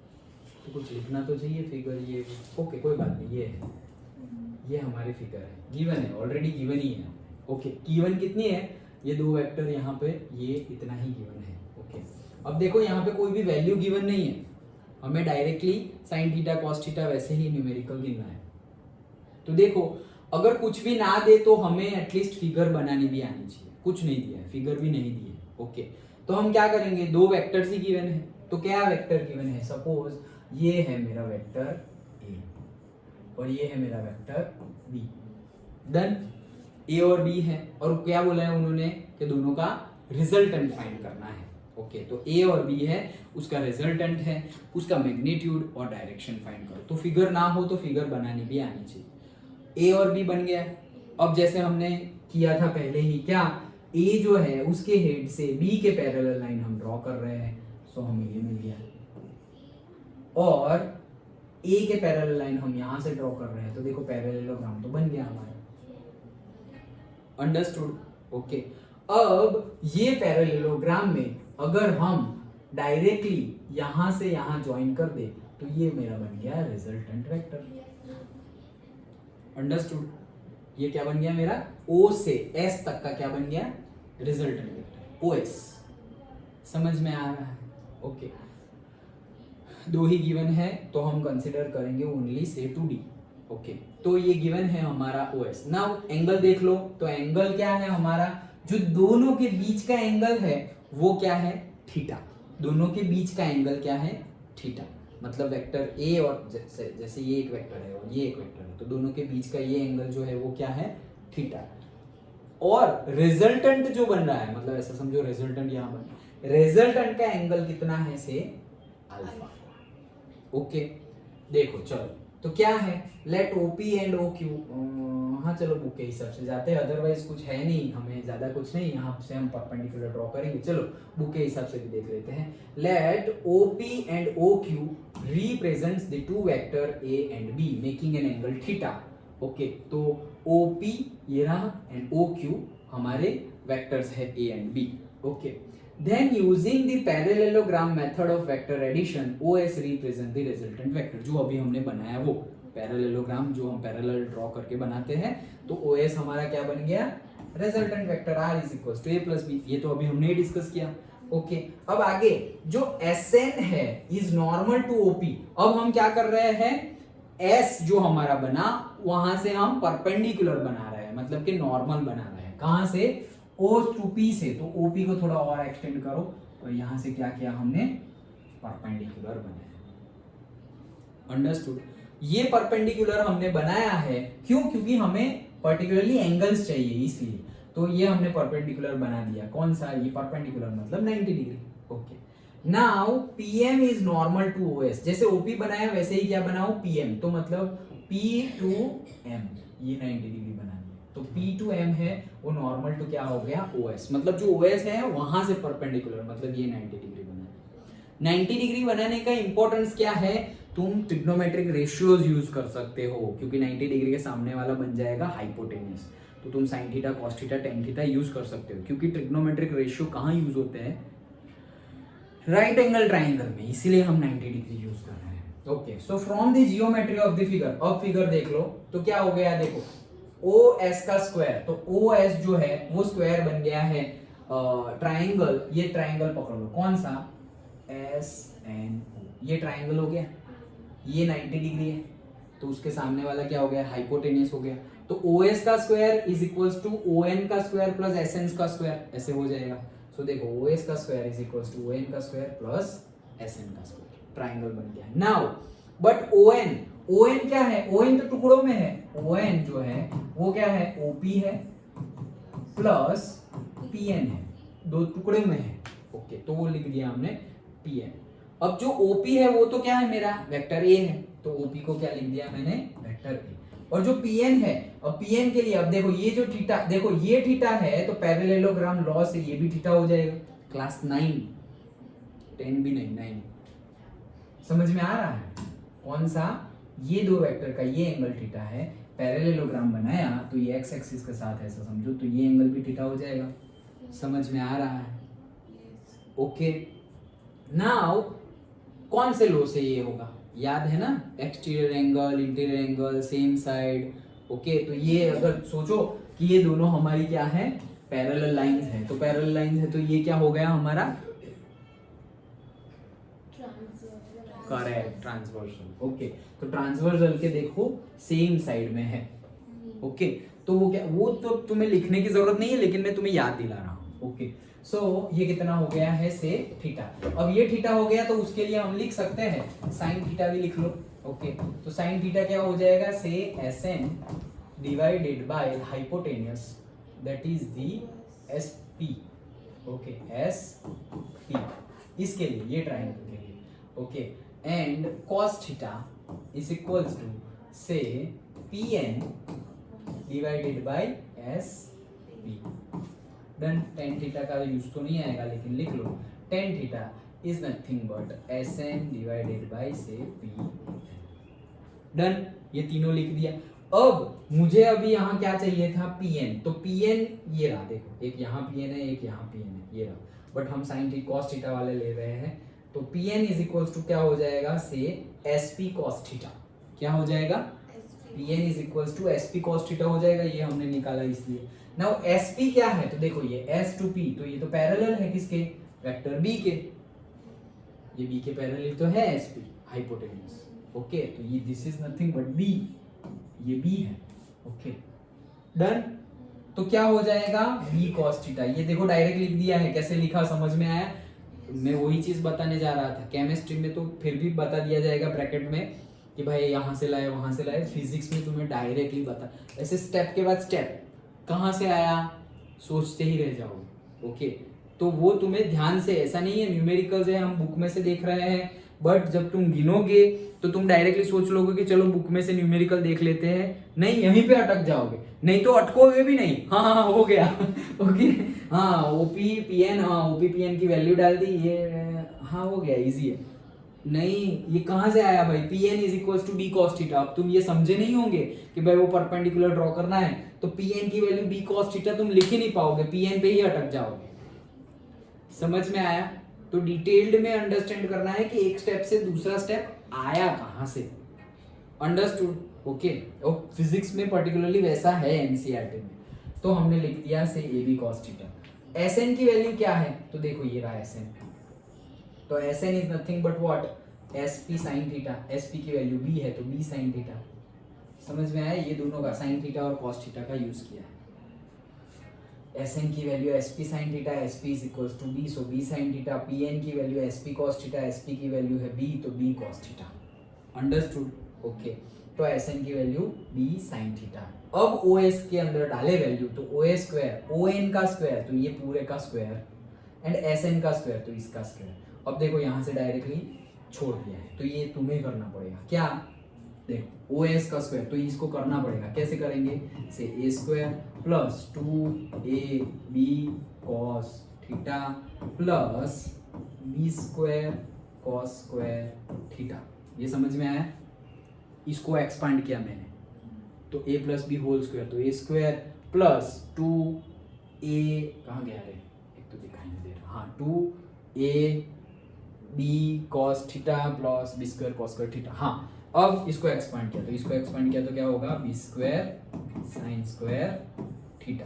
तो कुछ लिखना तो चाहिए फिगर ये। ओके, कोई बात नहीं, ये हमारी फिगर है, गिवन है, ऑलरेडी गिवन ही है। ओके, गिवन कितनी है, ये दो वेक्टर यहाँ पे, ये इतना ही गिवन है। ओके, अब देखो यहाँ पे कोई भी वैल्यू गिवन नहीं है, हमें directly sine theta cos theta वैसे ही न्यूमेरिकल गिनना है। तो देखो, अगर कुछ भी ना दे तो हमें एटलीस्ट फिगर बनानी भी आनी चाहिए। कुछ नहीं दिया है, फिगर भी नहीं दी है। ओके, तो हम क्या करेंगे, दो वेक्टर्स ही गिवन है, तो क्या वेक्टर गिवन है, सपोज ये है मेरा वेक्टर ए और ये है मेरा वेक्टर बी। डन, ए और बी है, और क्या बोला है उन्होंने कि दोनों का रिजल्टेंट फाइंड करना है। ओके, तो ए और बी है, उसका रिजल्टेंट है, उसका मैग्नीट्यूड और डायरेक्शन फाइंड करो। तो फिगर ना हो तो फिगर बनानी भी आनी चाहिए। ए और बी बन गया। अब जैसे हमने किया था पहले ही, क्या, ए जो है उसके हेड से बी के पैरेलल लाइन हम ड्रॉ कर रहे हैं, सो हमें ये मिल गया। और ए के पैरेलल लाइन हम यहां से ड्रॉ कर रहे हैं, तो देखो पैरेललोग्राम तो बन गया हमारा। अंडरस्टूड? ओके, अब ये पैरेललोग्राम में अगर हम डायरेक्टली यहां से यहां ज्वाइन कर दे तो ये मेरा बन गया रिजल्टेंट वेक्टर। अंडरस्टूड? ये क्या बन गया मेरा, ओ से एस तक का क्या बन गया, रिजल्टेंट वेक्टर, ओ एस। समझ में आ रहा है? ओके, दो ही गिवन है तो हम कंसिडर करेंगे only say to D. Okay, तो ये गिवन है हमारा ओ एस। नाउ एंगल देख लो, तो एंगल क्या है हमारा, जो दोनों के बीच का एंगल है वो क्या है, थीटा। दोनों के बीच का एंगल क्या है, थीटा। मतलब वेक्टर ए और जैसे ये एक वेक्टर है और ये एक वेक्टर है, तो दोनों के बीच का ये एंगल जो है वो क्या है, थीटा। और रिजल्टेंट जो बन रहा है, मतलब ऐसा समझो रिजल्टेंट यहाँ बन, रिजल्टेंट का एंगल कितना है, से अल्फा। ओके, देखो चलो, तो क्या है, let OP and O Q, हाँ चलो बुक के हिसाब से जाते हैं, अदरवाइज कुछ है नहीं, हमें ज्यादा कुछ नहीं, यहाँ से हम परपेंडिकुलर ड्रॉ करेंगे। चलो बुक के हिसाब से भी देख लेते हैं। Let OP and O Q represents the two vector A and B making an angle theta. Okay, तो ओपी ये रहा एंड ओ क्यू हमारे वेक्टर्स है A and B. Okay, then using the parallelogram method of vector addition, OS represent the resultant vector। जो अभी हमने बनाया वो पैरेललोग्राम, जो हम पैरेलल ड्रॉ करके बनाते हैं, तो OS हमारा क्या बन गया, resultant vector R is equals to A plus B। ये तो अभी हमने डिस्कस किया। ओके, अब आगे जो SN है is normal to OP। अब हम क्या कर रहे हैं, S जो हमारा बना वहां से हम परपेंडिकुलर बना रहे हैं, मतलब कि नॉर्मल बना रहे हैं। कहां से, O to P से, तो OP को थोड़ा और एक्सटेंड करो, और यहां से क्या किया हमने, परपेंडिकुलर बनाया। अंडरस्टूड? ये परपेंडिकुलर हमने बनाया है, क्यों, क्योंकि हमें पर्टिकुलरली एंगल्स चाहिए इसलिए, तो ये हमने परपेंडिकुलर बना दिया। कौन सा, ये परपेंडिकुलर मतलब 90 degree. Okay, now PM is normal to OS। जैसे OP बनाया वैसे ही क्या बनाओ, PM, तो मतलब P to M, ये 90 डिग्री बना दिया। तो P to M है वो नॉर्मल टू क्या हो गया, OS। मतलब जो OS है वहां से परपेंडिकुलर, मतलब ये 90 डिग्री बना। 90 डिग्री बनाने का इंपॉर्टेंस क्या है, तुम ट्रिग्नोमेट्रिक रेशियोज यूज कर सकते हो, क्योंकि 90 डिग्री के सामने वाला बन जाएगा हाइपोटेन्यूज, तो तुम sine theta cos theta tan theta use कर सकते हो, क्योंकि ट्रिग्नोमेट्रिक रेशियो कहाँ यूज होते हैं, राइट एंगल ट्राइंगल में, इसीलिए हम 90 डिग्री यूज कर रहे हैं। Okay, so from the geometry of the figure, अब फिगर देख लो तो क्या हो गया, देखो OS का स्क्वायर, तो OS जो है वो स्क्वायर बन गया है ट्राइंगल। ये ट्राइंगल पकड़ लो, कौन सा, SNO, ये ट्राइंगल हो गया, ये 90 डिग्री है, तो उसके सामने वाला क्या हो गया, हाइपोटेनियस हो गया। तो OS का square is equals to ON का स्क्वायर प्लस SN का स्क्वायर, ऐसे हो जाएगा। सो देखो OS का square is equals to ON का स्क्वायर प्लस SN का स्क्वायर, ट्राइंगल बन गया। नाउ बट ON क्या है? ON तो टुकड़ों में है। ON जो है वो क्या है? OP है प्लस PN है, दो टुकड़े में है। ओके, तो वो लिख दिया हमने PN। अब जो OP है वो तो क्या है मेरा? वेक्टर A है, तो OP को क्या लिख दिया मैंने? Vector A। और जो PN है, अब PN के लिए अब देखो ये जो थीटा, देखो ये थीटा है तो पैरेललोग्राम लॉ से ये भी थीटा हो जाएगा। क्लास 9 10 भी नहीं 9 समझ में आ रहा है? कौन सा? ये दो वेक्टर का ये एंगल थीटा है, पैरेललोग्राम बनाया तो ये x एक्सिस के साथ ऐसा समझो तो ये एंगल भी थीटा हो जाएगा। समझ में आ रहा है? ओके, नाउ कौन से लो से ये होगा? याद है ना? Exterior angle, interior angle, same side. Okay, तो ये अगर सोचो कि ये दोनों हमारी क्या है? पैरेलल लाइंस है, तो पैरेलल लाइंस है तो ये क्या हो गया हमारा? Correct, transversal. ओके, तो ट्रांसवर्सल के देखो सेम साइड में है। ओके, तो वो क्या, वो तो तुम्हें लिखने की जरूरत नहीं है लेकिन मैं तुम्हें याद दिला रहा हूँ। ओके, सो ये कितना हो गया है? से थीटा। अब ये थीटा हो गया तो उसके लिए हम लिख सकते हैं साइन थीटा भी लिख लो। ओके, तो साइन थीटा क्या हो जाएगा? से SN divided by hypotenuse that is the SP। Okay, SP इसके लिए, ये ट्रायंगल के लिए। Okay, and cos theta is equals to से PN divided by SP। Done. Tan theta का यूज तो नहीं आएगा लेकिन लिख लो, tan theta is nothing but SN divided by से P। डन, ये तीनों लिख दिया। अब मुझे अभी यहाँ क्या चाहिए था? PN। तो PN ये रहा, देखो एक यहाँ PN है, एक यहाँ PN है, ये रहा। बट हम साइन थीटा कॉस थीटा वाले ले रहे हैं, तो PN इज इक्वल्स टू क्या हो जाएगा? से SP कॉस थीटा। क्या हो जाएगा? PN is equals to SP cos theta हो जाएगा। ये हमने निकाला इसलिए। नाउ SP क्या है? तो देखो ये S to P, तो ये तो पैरेलल है किसके? वेक्टर B के। ये B के पैरेलल तो है SP, हाइपोटेन्यूस। ओके, तो ये this is nothing but B, ये B है। Okay, done. तो क्या हो जाएगा? B cos theta. ये देखो डायरेक्ट लिख दिया है, कैसे लिखा समझ में आया? मैं वही चीज बताने जा रहा था। केमिस्ट्री में तो फिर भी बता दिया जाएगा ब्रैकेट में कि भाई यहाँ से लाए वहां से लाए। फिजिक्स में तुम्हें डायरेक्टली बता, ऐसे स्टेप के बाद स्टेप कहाँ से आया सोचते ही रह जाओगे। ओके, तो वो तुम्हें ध्यान से, ऐसा नहीं है न्यूमेरिकल्स है हम बुक में से देख रहे हैं, बट जब तुम गिनोगे तो तुम डायरेक्टली सोच लोगे कि चलो बुक में से न्यूमेरिकल देख लेते हैं। नहीं, यहीं पे अटक जाओगे, नहीं तो अटकोगे भी नहीं। हाँ हो गया। ओके, हाँ OP PN, हाँ OP PN की वैल्यू डाल दी, ये हाँ हो गया, इजी है। नहीं, ये कहाँ से आया भाई? PN is equals to B cos theta. अब तुम ये समझे नहीं होंगे कि भाई वो परपेंडिकुलर ड्रॉ करना है, तो PN की वैल्यू B cos थीटा तुम लिख ही नहीं पाओगे, PN पे ही अटक जाओगे। समझ में आया? तो डिटेल्ड में अंडरस्टैंड करना है कि एक स्टेप से दूसरा स्टेप आया कहाँ से। अंडरस्टूड? ओके, और फिजिक्स में पर्टिकुलरली वैसा है NCERT में। तो हमने लिख दिया से AB cos थीटा। SN की वैल्यू क्या है? तो देखो ये रहा SN। तो SN is nothing but what? SP sin theta. SP की वैल्यू B है तो B sin थीटा। समझ में आया? ये दोनों का साइन थीटा और cos थीटा का यूज किया है। SN की value SP sin theta, SP is equals to B, so B sin theta. PN की value SP cos theta, SP की वैल्यू है B, तो B cos theta. Understood? Okay, तो SN की वैल्यू B sin थीटा। अब OS के अंदर डाले वैल्यू, तो OS स्क्वायर, ON का स्क्वायर तो ये पूरे का स्क्वायर, एंड SN का स्क्वायर तो इसका स्क्वायर। अब देखो यहाँ से डायरेक्टली छोड़ दिया है, तो ये तुम्हें करना पड़ेगा। क्या? देखो OS का स्क्वायर तो इसको करना पड़ेगा। कैसे करेंगे? से A square plus 2AB cos theta plus B square cos square theta. ये समझ में आया? इसको एक्सपांड किया मैंने, तो A plus B whole square, तो A स्क्वायर प्लस 2A, कहाँ गया रे? एक तो दिखाई नहीं दे रहा। हाँ, 2AB cos theta plus B square cos square theta. हाँ, अब इसको एक्सपांड किया, तो इसको एक्सपांड किया तो क्या होगा? B square sine square theta.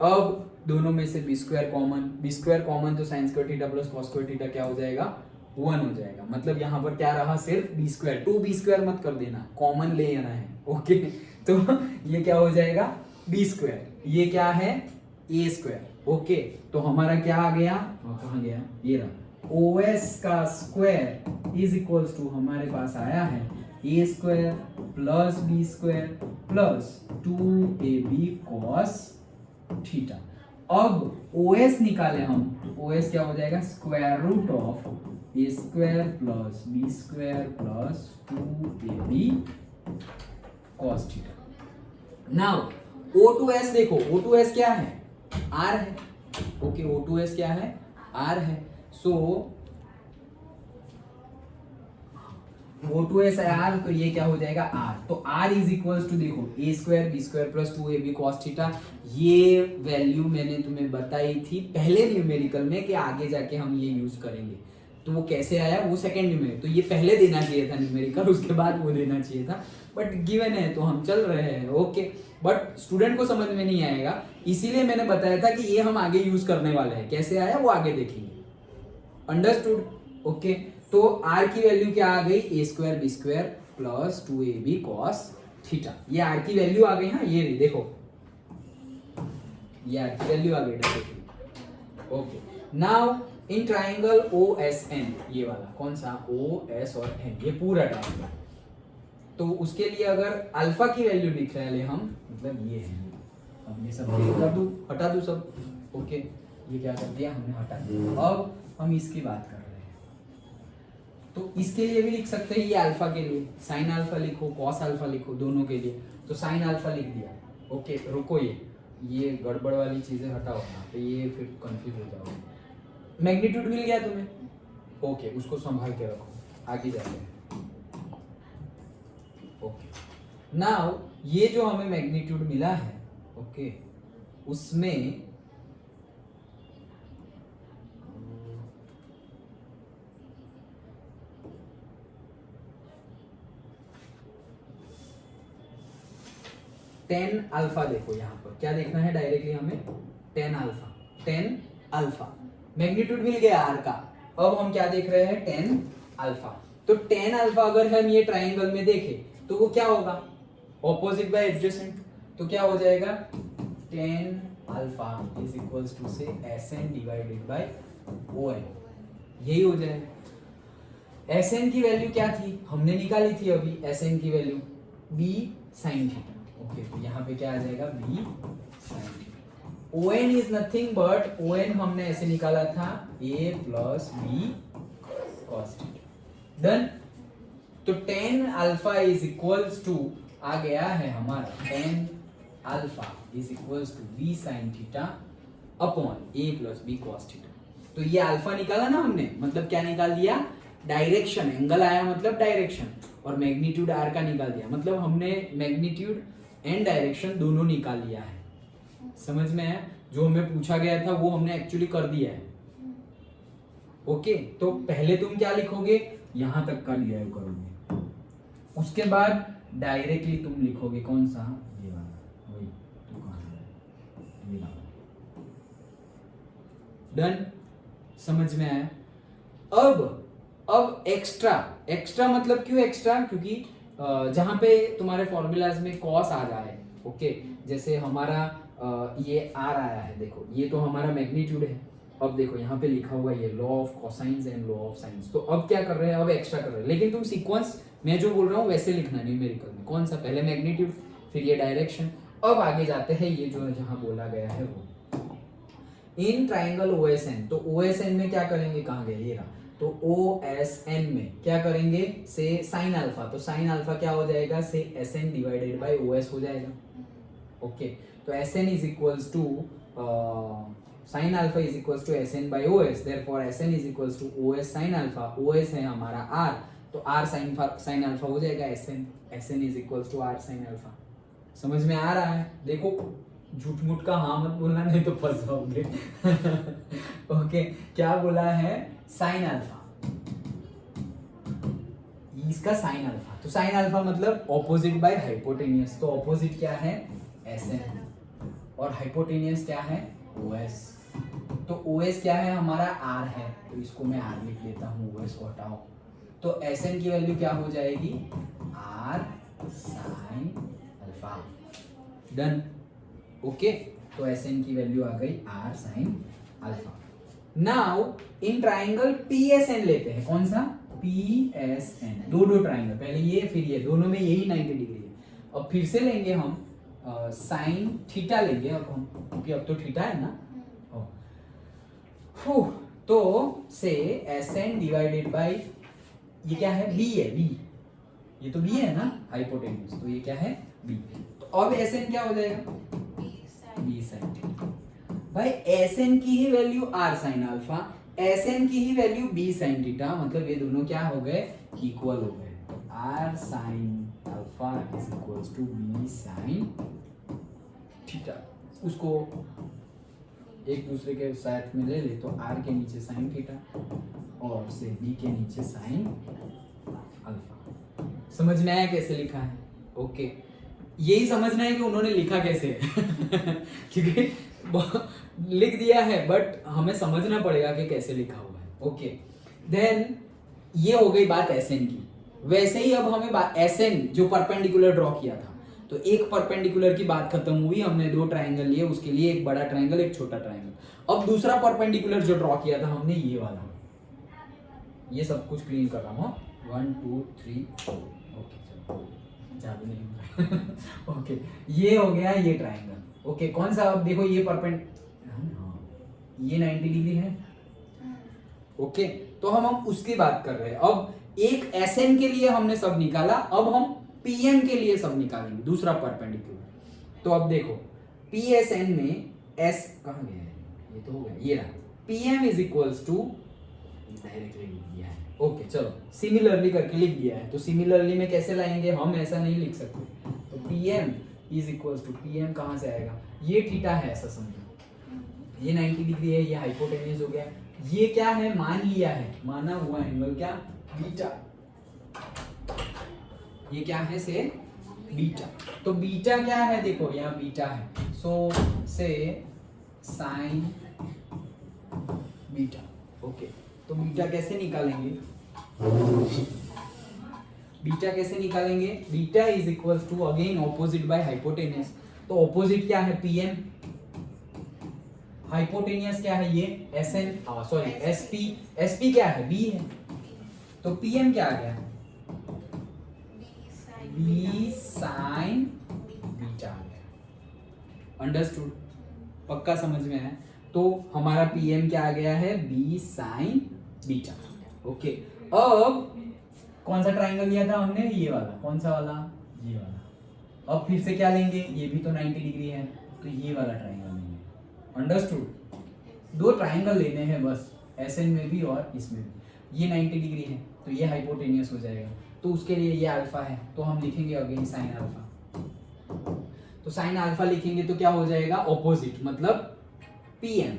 अब दोनों में से B स्क्वायर कॉमन, तो sine square theta plus cos square theta क्या हो जाएगा? 1 हो जाएगा। मतलब यहाँ पर क्या रहा? सिर्फ B स्क्वायर। 2B स्क्वायर मत कर देना, कॉमन ले आना है। ओके, तो ये क्या हो जाएगा? B square. ये क्या है? A square. ओके, तो हमारा क्या आ गया, कहाँ गया, ये रहा, OS का स्क्वायर इज इक्वल्स टू हमारे पास आया है a square plus b square plus 2ab cos theta. अब OS निकाले हम, तो OS क्या हो जाएगा, square root of a square plus b square plus 2ab cos theta. Now O2S देखो, O2S क्या है, R है। ओके, O2S क्या है, R है। सो O2S है R, तो ये क्या हो जाएगा R। तो R इज इक्वल्स टू देखो a square B square plus 2ab cos theta. ये वैल्यू मैंने तुम्हें बताई थी पहले न्यूमेरिकल में कि आगे जाके हम ये यूज करेंगे। तो वो कैसे आया, वो सेकंड न्यूमेरिकल, तो ये पहले देना चाहिए था न्यूमेरिकल, उसके बाद वो देना चाहिए था, बट गिवन है तो हम चल रहे हैं। ओके, बट स्टूडेंट को समझ में नहीं आएगा, इसीलिए मैंने बताया था कि ये हम आगे यूज करने वाले हैं। कैसे आया वो आगे देखेंगे। अंडरस्टूड? ओके, तो R की वैल्यू क्या आ गई, a square B square plus 2ab cos theta. ये R की वैल्यू आ गई। हाँ, ये रही देखो, ये R की वैल्यू आ गई directly. Okay, now in triangle OSN, ये वाला कौन सा, OS और N, ये पूरा ट्राइंगल, तो उसके लिए अगर अल्फा की वैल्यू लिख रहे हैं हम, मतलब ये है, अब ये सब हटा दूं सब। ओके, ये क्या कर दिया हमने, हटा दिया। अब हम इसकी बात कर रहे हैं, तो इसके लिए भी लिख सकते हैं, ये अल्फा के लिए साइन अल्फा लिखो, कॉस अल्फा लिखो, दोनों के लिए। तो साइन अल्फा लिख दिया। ओके, रुको, ये गड़बड़ वाली चीजें हटाओ यहाँ पे, ये फिर कंफ्यूज हो जाओगे। मैग्नीट्यूड मिल गया तुम्हें? ओके, उसको संभाल के रखो, आगे जाते हैं। ओके, नाउ ये जो हमें मैग्नीट्यूड मिला है, ओके, उसमें टेन अल्फा देखो, यहाँ पर क्या देखना है डायरेक्टली हमें, tan alpha. Tan alpha magnitude मिल गया R का। अब हम क्या देख रहे हैं, टेन अल्फा। तो टेन अल्फा अगर हम ये ट्राइंगल में देखें तो वो क्या होगा, ऑपोजिट बाय एडजेसेंट। तो क्या हो जाएगा, tan alpha is equals to say SN divided by ON, यही हो जाएगा। SN की वैल्यू क्या थी, हमने निकाली थी अभी, SN की value B sin theta. Okay, तो यहाँ पे क्या आ जाएगा, B sin theta. ON is nothing but, ON हमने ऐसे निकाला था A plus B cos theta. Done. तो tan alpha is equals to आ गया है हमारा, tan alpha is equals to B sin theta upon A plus B cos theta. तो ये अल्फा निकाला ना हमने, मतलब क्या निकाल दिया, डायरेक्शन, एंगल आया मतलब डायरेक्शन, और मैग्नीट्यूड R का निकाल दिया, मतलब हमने मैग्नीट्यूड एंड डायरेक्शन दोनों निकाल लिया है। समझ में आया? जो हमें पूछा गया था वो हमने एक्चुअली कर दिया है। ओके, तो पहले तुम क्या लिखोगे, यहां तक का लिया करोगे, उसके बाद डायरेक्टली तुम लिखोगे कौन सा, ये वाला, वही तो कहां है, ये वाला। डन, समझ में आया? अब एक्स्ट्रा मतलब क्यों एक्स्ट्रा, क्योंकि जहां पे तुम्हारे फॉर्मूलाज में कॉस आ जाए, ओके, जैसे हमारा ये R आया है, देखो ये तो हमारा मैग्नीट्यूड है। अब देखो यहाँ पे लिखा हुआ ये law of cosines and law of science. तो अब क्या कर रहे हैं, अब एक्स्ट्रा कर रहे हैं, लेकिन तुम सीक्वेंस मैं जो बोल रहा हूँ वैसे लिखना न्यूमेरिकल में, कौन सा, पहले मैग्नीट्यूड फिर ये डायरेक्शन। अब आगे जाते हैं, ये जो जहाँ बोला गया है वो इन ट्राइंगल OSN। तो OSN में क्या करेंगे, कहाँ गया, ये रहा। तो OSN में क्या करेंगे, से साइन अल्फा, तो साइन अल्फा क्या हो जाएगा, से SN डिवाइडेड बाय OS हो जाएगा। ओके, तो SN is equals to sin alpha is equals to SN by OS, therefore SN is equals to OS sin alpha। OS है हमारा R, तो R sin alpha हो जाएगा SN is equals to R sin alpha। समझ में आ रहा है? देखो झूठ मूठ का हाँ मत बोलना, नहीं तो फंस जाओगे। ओके, क्या बोला है, साइन अल्फा, इसका साइन अल्फा, तो साइन अल्फा मतलब ऑपोजिट बाय हाइपोटेनियस, तो ऑपोजिट क्या है, SN, और हाइपोटेनियस क्या है, OS। तो OS क्या है हमारा, R है, तो इसको मैं R लिख लेता हूँ, OS को हटाओ। तो SN की वैल्यू क्या हो जाएगी, R sin alpha. Done. Okay, तो SN की वैल्यू आ गई R sin alpha. Now in triangle PSN लेते हैं, कौन सा PSN, दो ट्राइंगल, पहले ये फिर ये, दोनों में यही 90 डिग्री है। अब फिर से लेंगे हम साइन थीटा लेंगे अब हम, क्योंकि अब तो थीटा है ना। तो से SN डिवाइडेड बाय ये क्या है, B है, B, ये तो B है ना हाइपोटेन्यूज, तो ये क्या है B। तो अब SN क्या हो जाएगा B sin थीटा भाई, SN की ही value R sin alpha, SN की ही वैल्यू B sin थीटा, मतलब ये दोनों क्या हो गए, इक्वल हो गए। तो R sin alpha is equals to B sin theta, उसको एक दूसरे के साथ में ले ले तो R के नीचे sin थीटा और से B के नीचे sin अल्फा। समझ में आया कैसे लिखा है? ओके, यही समझना है कि उन्होंने लिखा कैसे है क्योंकि लिख दिया है बट हमें समझना पड़ेगा कि कैसे लिखा हुआ है। ओके, देन ये हो गई बात SN की। वैसे ही अब हमें SN जो परपेंडिकुलर ड्रॉ किया था, तो एक परपेंडिकुलर की बात खत्म हुई, हमने दो ट्राइंगल लिए, उसके लिए एक बड़ा ट्राइंगल एक छोटा ट्राइंगल। अब दूसरा परपेंडिकुलर जो ड्रॉ किया था हमने, ये वाला, ये सब कुछ क्लीन कर रहा हूँ, 1 2 3 4। ओके चलो, जादू नहीं हो रहा ओके, ये हो गया ये ट्राइंगल। ओके, कौन सा, अब देखो ये ये 90 डिग्री है। ओके, तो हम उसकी बात कर रहे हैं। अब एक SN के लिए हमने सब निकाला, अब हम PM के लिए सब निकालेंगे, दूसरा परपेंडिकुलर। तो अब देखो PSN में S कहाँ गया है, ये तो हो गया, ये रहा, PM is equals to, directly लिख दिया है। ओके चलो, सिमिलरली करके लिख दिया है, तो सिमिलरली में कैसे लाएंगे, हम ऐसा नहीं लिख सकते। तो PM is equals to, PM कहाँ से आएगा, ये थीटा है ऐसा समझो, ये 90 डिग्री है, ये हाइपोटेन्यूज हो गया, ये क्या है, मान लिया है, माना हुआ एंगल क्या, बीटा, ये क्या है से बीटा। तो बीटा क्या है, देखो यहाँ बीटा है, so say sine beta. Okay, तो बीटा कैसे निकालेंगे, बीटा कैसे निकालेंगे, beta is equals to again opposite by hypotenuse. तो ऑपोजिट क्या है, PM, हाइपोटेनियस क्या है, ये SN, सॉरी SP, SP क्या है, B है, तो PM क्या आ गया, B sin बीटा आ गया। अंडरस्टूड, पक्का समझ में है? तो हमारा PM क्या आ गया है, B sin बीटा। ओके, अब कौन सा ट्राइंगल लिया था हमने, ये वाला, कौन सा वाला, ये वाला। अब फिर से क्या लेंगे, ये भी तो 90 डिग्री है, तो ये वाला ट्राइंगल लेंगे। अंडरस्टूड, दो ट्राइंगल लेने हैं बस, SN में भी और इसमें भी। ये 90 डिग्री है तो ये हाइपोटेनियस हो जाएगा, तो उसके लिए ये अल्फा है, तो हम लिखेंगे अगेन साइन अल्फा। तो साइन अल्फा लिखेंगे तो क्या हो जाएगा, ऑपोजिट, मतलब PM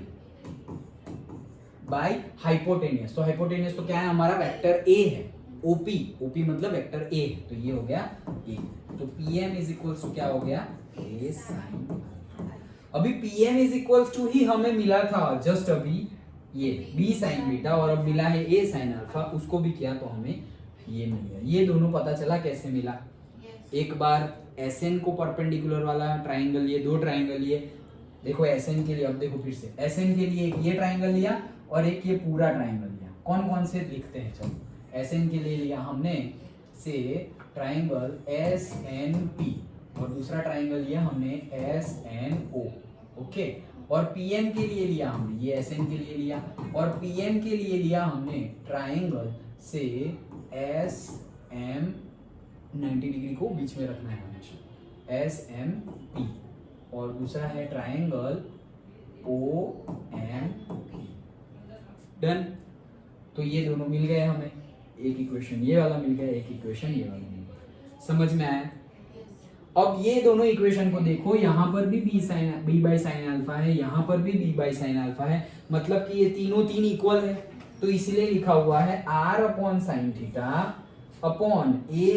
बाय हाइपोटेनियस। तो हाइपोटेनियस तो क्या है, हमारा वेक्टर A है, OP मतलब वेक्टर A है, तो ये हो गया A। तो PM इज इक्वल्स टू क्या हो गया, A साइन। अभी PM इज इक्वल्स टू ही हमें मिला था जस्ट अभी ये B साइन बीटा, और अब मिला है A साइन अल्फा, उसको भी किया तो हमें ये मिल गया। ये दोनों पता चला कैसे मिला, एक बार SN को परपेंडिकुलर वाला ट्राइंगल लिए, दो ट्राइंगल लिए, देखो SN के लिए, अब देखो फिर से SN के लिए एक ये ट्राइंगल लिया और एक ये पूरा ट्राइंगल लिया। कौन कौन से लिखते हैं, चलो SN के लिए लिया हमने से ट्राइंगल SNP, और दूसरा ट्राइंगल लिया हमने SNO। ओके, और PM के लिए लिया हमने, ये SN के लिए लिया, और PM के लिए लिया हमने ट्राइंगल से SM, 90 डिग्री को बीच में रखना है हमेशा, SMP, और दूसरा है ट्राइंगल OMP। डन, तो ये दोनों मिल गए हमें, एक इक्वेशन ये वाला मिल गया, एक इक्वेशन ये वाला मिल गया। समझ में आया? अब ये दोनों इक्वेशन को देखो, यहाँ पर भी B बाई साइन अल्फा है, यहाँ पर भी B बाई साइन अल्फा है, मतलब कि ये तीनों तीन इक्वल है, तो इसलिए लिखा हुआ है R upon sine theta upon A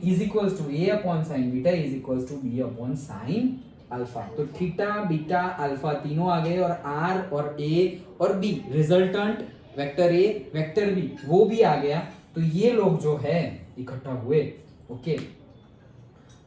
is equals to A upon sine beta is equals to B upon sine alpha. तो थीटा बीटा अल्फा तीनों आ गए, और R और A और B resultant vector A vector B वो भी आ गया। तो ये लोग जो है इकट्ठा हुए। ओके,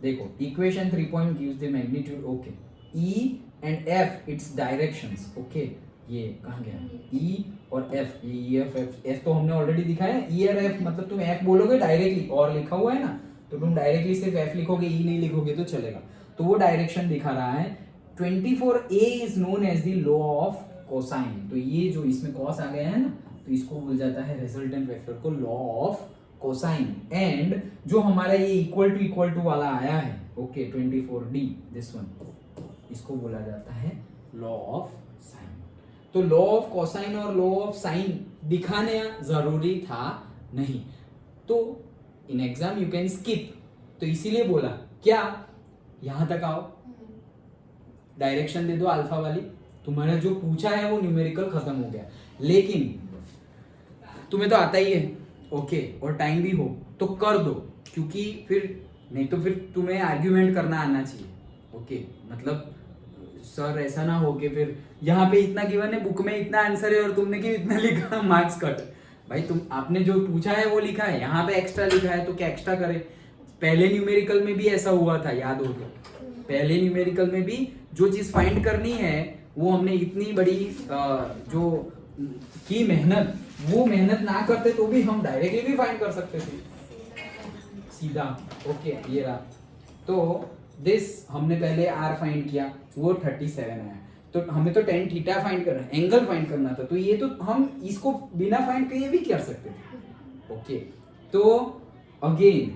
देखो equation 3 point gives the magnitude. Okay, E and F it's directions. Okay, ये कहाँ गया ई और एफ, ये ई एफ एफ, एफ तो हमने ऑलरेडी दिखाया है। ई और एफ मतलब तुम एफ बोलोगे डायरेक्टली, और लिखा हुआ है ना, तो तुम डायरेक्टली सिर्फ एफ लिखोगे, ई नहीं लिखोगे तो चलेगा। तो वो डायरेक्शन दिखा रहा है। 24A is known as the law of cosine. तो ये जो इसमें कॉस आ गया है ना, तो इसको बोल जाता है रिजल्टेंट वेक्टर को लॉ ऑफ कोसाइन। एंड जो हमारा ये इक्वल टू वाला आया है, ओके 24D, दिस वन, इसको बोला जाता है लॉ ऑफ साइन। तो लॉ ऑफ कोसाइन और लॉ ऑफ साइन दिखाने जरूरी था नहीं, तो in exam you can skip, तो इसीलिए बोला क्या, यहां तक आओ, डायरेक्शन दे दो अल्फा वाली, तुम्हारा जो पूछा है वो न्यूमेरिकल खत्म हो गया। लेकिन तुम्हें तो आता ही है, ओके, और टाइम भी हो तो कर दो, क्योंकि फिर नहीं तो फिर तुम्हें आर्ग्यूमेंट करना आना चाहिए। ओके, मतलब सर ऐसा ना हो कि फिर यहाँ पे इतना गिवन है, बुक में इतना आंसर है और तुमने क्यों इतना लिखा, मार्क्स कट। भाई तुम आपने जो पूछा है वो लिखा है, यहाँ पे एक्स्ट्रा लिखा है तो क्या एक्स्ट्रा करे। पहले न्यूमेरिकल में भी ऐसा हुआ था, याद हो तो, पहले न्यूमेरिकल में भी जो चीज फाइंड करनी है वो हमने इतनी बड़ी जो की मेहनत, वो मेहनत ना करते तो भी हम डायरेक्टली भी फाइंड कर सकते थे सीधा। ओके, ये रहा। तो दिस हमने पहले आर फाइंड किया, वो 37 आया, तो हमें तो tan थीटा फाइंड करना है, एंगल फाइंड करना था, तो ये तो हम इसको बिना फाइंड किए भी कर सकते थे। ओके, तो again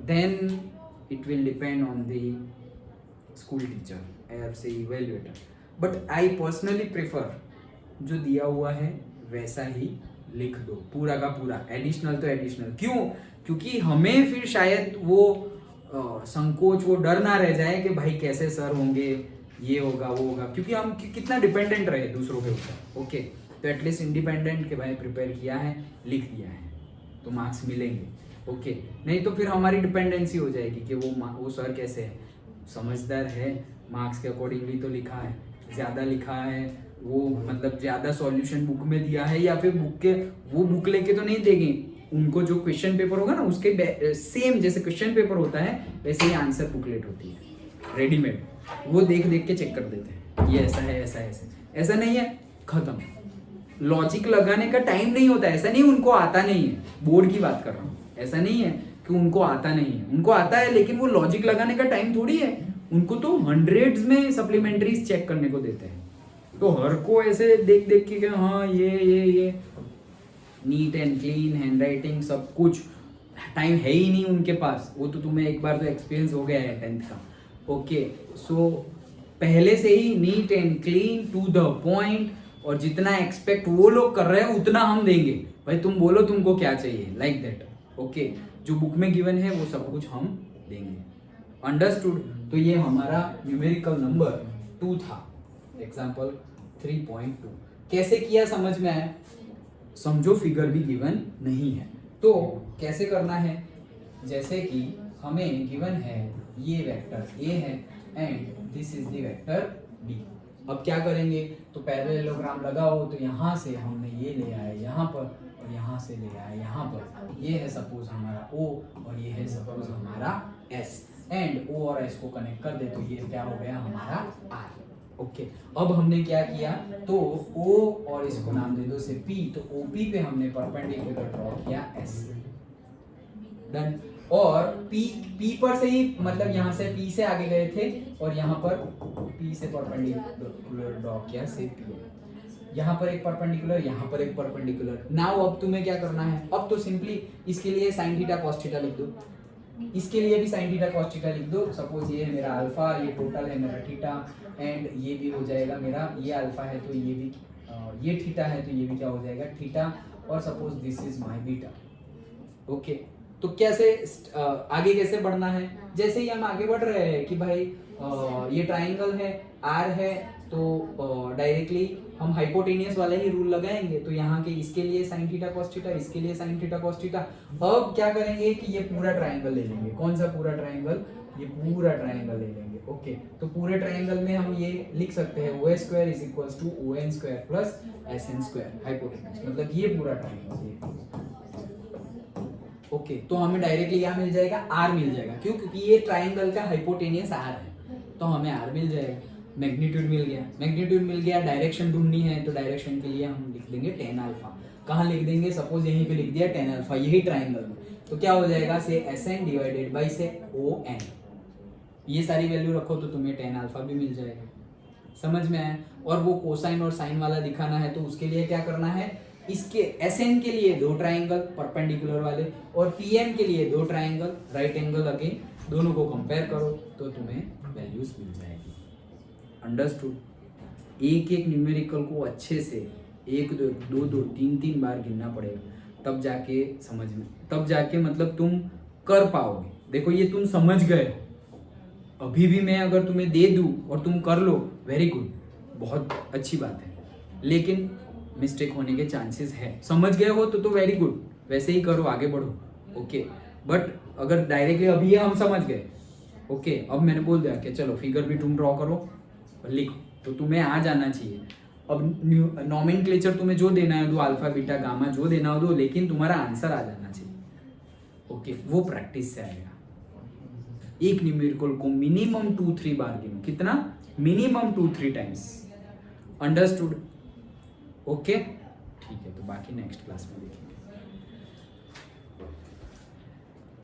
then it will depend on the school teacher और say evaluator, but I personally prefer जो दिया हुआ है वैसा ही लिख दो, पूरा का पूरा, एडिशनल तो एडिशनल। क्यों? क्योंकि हमें फिर शायद वो संकोच, वो डर ना रह जाए कि भाई कैसे सर होंगे, ये होगा वो होगा, क्योंकि हम कितना डिपेंडेंट रहे दूसरों के ऊपर। ओके, तो एटलीस्ट इंडिपेंडेंट के भाई प्रिपेयर किया है, लिख दिया है, तो मार्क्स मिलेंगे। ओके, नहीं तो फिर हमारी डिपेंडेंसी हो जाएगी कि वो सर कैसे है, समझदार है, मार्क्स के अकॉर्डिंगली तो लिखा है, ज़्यादा लिखा है, वो मतलब ज़्यादा सॉल्यूशन बुक में दिया है, या फिर बुक के वो बुक लेके तो नहीं देंगे, उनको जो क्वेश्चन पेपर होगा ना उसके सेम जैसे क्वेश्चन पेपर होता है वैसे ही आंसर बुकलेट होती है रेडीमेड, वो देख देख के चेक कर देते हैं, ये ऐसा है, ऐसा है, ऐसा नहीं है, खत्म। लॉजिक लगाने का टाइम नहीं होता, ऐसा नहीं उनको आता नहीं है, बोर्ड की बात कर रहा हूँ, ऐसा नहीं है कि उनको आता नहीं है, उनको आता है, लेकिन वो लॉजिक लगाने का टाइम थोड़ी है, उनको तो हंड्रेड्स में सप्लीमेंट्रीज चेक करने को देते हैं, तो हर को ऐसे देख देख के हाँ ये NEET and clean hand writing सब कुछ, टाइम है ही नहीं उनके पास, वो तो तुम्हें एक बार तो एक्सपीरियंस हो गया है 10th का। ओके, सो पहले से ही neat and clean to the point, और जितना एक्सपेक्ट वो लोग कर रहे हैं उतना हम देंगे, भाई तुम बोलो तुमको क्या चाहिए, लाइक दैट। ओके, जो बुक में गिवन है वो सब कुछ हम देंगे, अंडरस्टूड। तो ये हमारा न्यूमेरिकल नंबर 2 था, एग्जाम्पल 3.2। कैसे किया समझ में आया? समझो फिगर भी गिवन नहीं है, तो कैसे करना है, जैसे कि हमें गिवन है ये वेक्टर A है and this is the vector B। अब क्या करेंगे, तो पैरेललोग्राम लगाओ, तो यहाँ से हमने ये ले आए यहाँ पर, और यहाँ से ले आए यहाँ पर, ये है सपोज हमारा O और ये है सपोज हमारा S, एंड O और S को कनेक्ट कर दे तो ये क्या हो गया हमारा R। ओके, अब हमने क्या किया, तो O और इसको नाम दे दो से P, तो OP पे हमने परपेंडिकुलर ड्रॉ किया S, डन। और P पर से ही मतलब यहाँ से P से आगे गए थे और यहाँ पर P से परपेंडिकुलर ड्रॉ किया से P, यहाँ पर एक परपेंडिकुलर, यहाँ पर एक परपेंडिकुलर। नाउ अब तुम्हें क्या करना है, अब तो सिंपली इसके लिए sin थीटा cos थीटा लिख दो, इसके लिए भी sin थीटा cos थीटा लिख दो। सपोज ये है मेरा अल्फा, ये टोटल है मेरा थीटा, एंड ये भी हो जाएगा मेरा, ये अल्फा है तो ये भी, ये थीटा है तो ये भी क्या हो जाएगा थीटा, और suppose this is my beta. Okay, तो कैसे आगे कैसे बढ़ना है, जैसे ही हम आगे बढ़ रहे हैं कि भाई ये ट्राइंगल है, आर है, तो डायरेक्टली हम हाइपोटेनियस वाला ही रूल लगाएंगे, तो यहाँ के इसके लिए sin थीटा cos थीटा, इसके लिए sin थीटा cos थीटा। अब क्या करेंगे कि ये पूरा ट्राइंगल ले लेंगे, कौन सा पूरा ट्राइंगल, ये पूरा ट्राइंगल ले लेंगे। ओके, तो पूरे ट्राइंगल में हम ये लिख सकते हैं OA square is equals to ON square plus SN square hypotenuse, मतलब ये पूरा ट्राइंगल। ओके, तो हमें डायरेक्टली क्या मिल जाएगा, R मिल जाएगा। क्यों? क्योंकि ये ट्राइंगल का हाइपोटेनियस R है, तो हमें R मिल जाएगा। मैग्नीट्यूड मिल गया, डायरेक्शन ढूंढनी है तो डायरेक्शन के लिए हम लिख देंगे tan अल्फा। कहाँ लिख देंगे, सपोज यहीं पे लिख दिया tan अल्फा, यही ट्राइंगल में, तो क्या हो जाएगा से SN डिवाइडेड बाई से ON। ये सारी वैल्यू रखो तो तुम्हें tan अल्फा भी मिल जाएगा। समझ में आया? और वो कोसाइन और साइन वाला दिखाना है तो उसके लिए क्या करना है, इसके SN के लिए दो ट्राइंगल परपेंडिकुलर वाले और PM के लिए दो ट्राइंगल राइट एंगल अगेन, दोनों को कंपेयर करो तो तुम्हें वैल्यूज मिल जाएगी। अंडरस्टूड? एक एक न्यूमेरिकल को अच्छे से 1 2 2 3 बार गिनना पड़ेगा, तब जाके समझ में, तब जाके मतलब तुम कर पाओगे। देखो ये तुम समझ गए हो, अभी भी मैं अगर तुम्हें दे दूं और तुम कर लो, वेरी गुड, बहुत अच्छी बात है, लेकिन मिस्टेक होने के चांसेस है। समझ गए हो तो वेरी गुड, वैसे ही करो, आगे बढ़ो, ओके। बट अगर डायरेक्टली अभी ये हम समझ गए, ओके, अब मैंने बोल दिया कि चलो फिगर भी तुम ड्रॉ करो और लिखो, तो तुम्हें आ जाना चाहिए। अब नॉमेनक्लेचर तुम्हें जो देना है दो, अल्फा बीटा गामा जो देना हो दो, लेकिन तुम्हारा आंसर आ जाना चाहिए, ओके। वो प्रैक्टिस से आएगा। एक न्यूमेरिकल को मिनिमम 2-3 बार गिनो, कितना, मिनिमम 2-3 टाइम्स। अंडरस्टूड? ओके, ठीक है, तो बाकी नेक्स्ट क्लास में देखेंगे।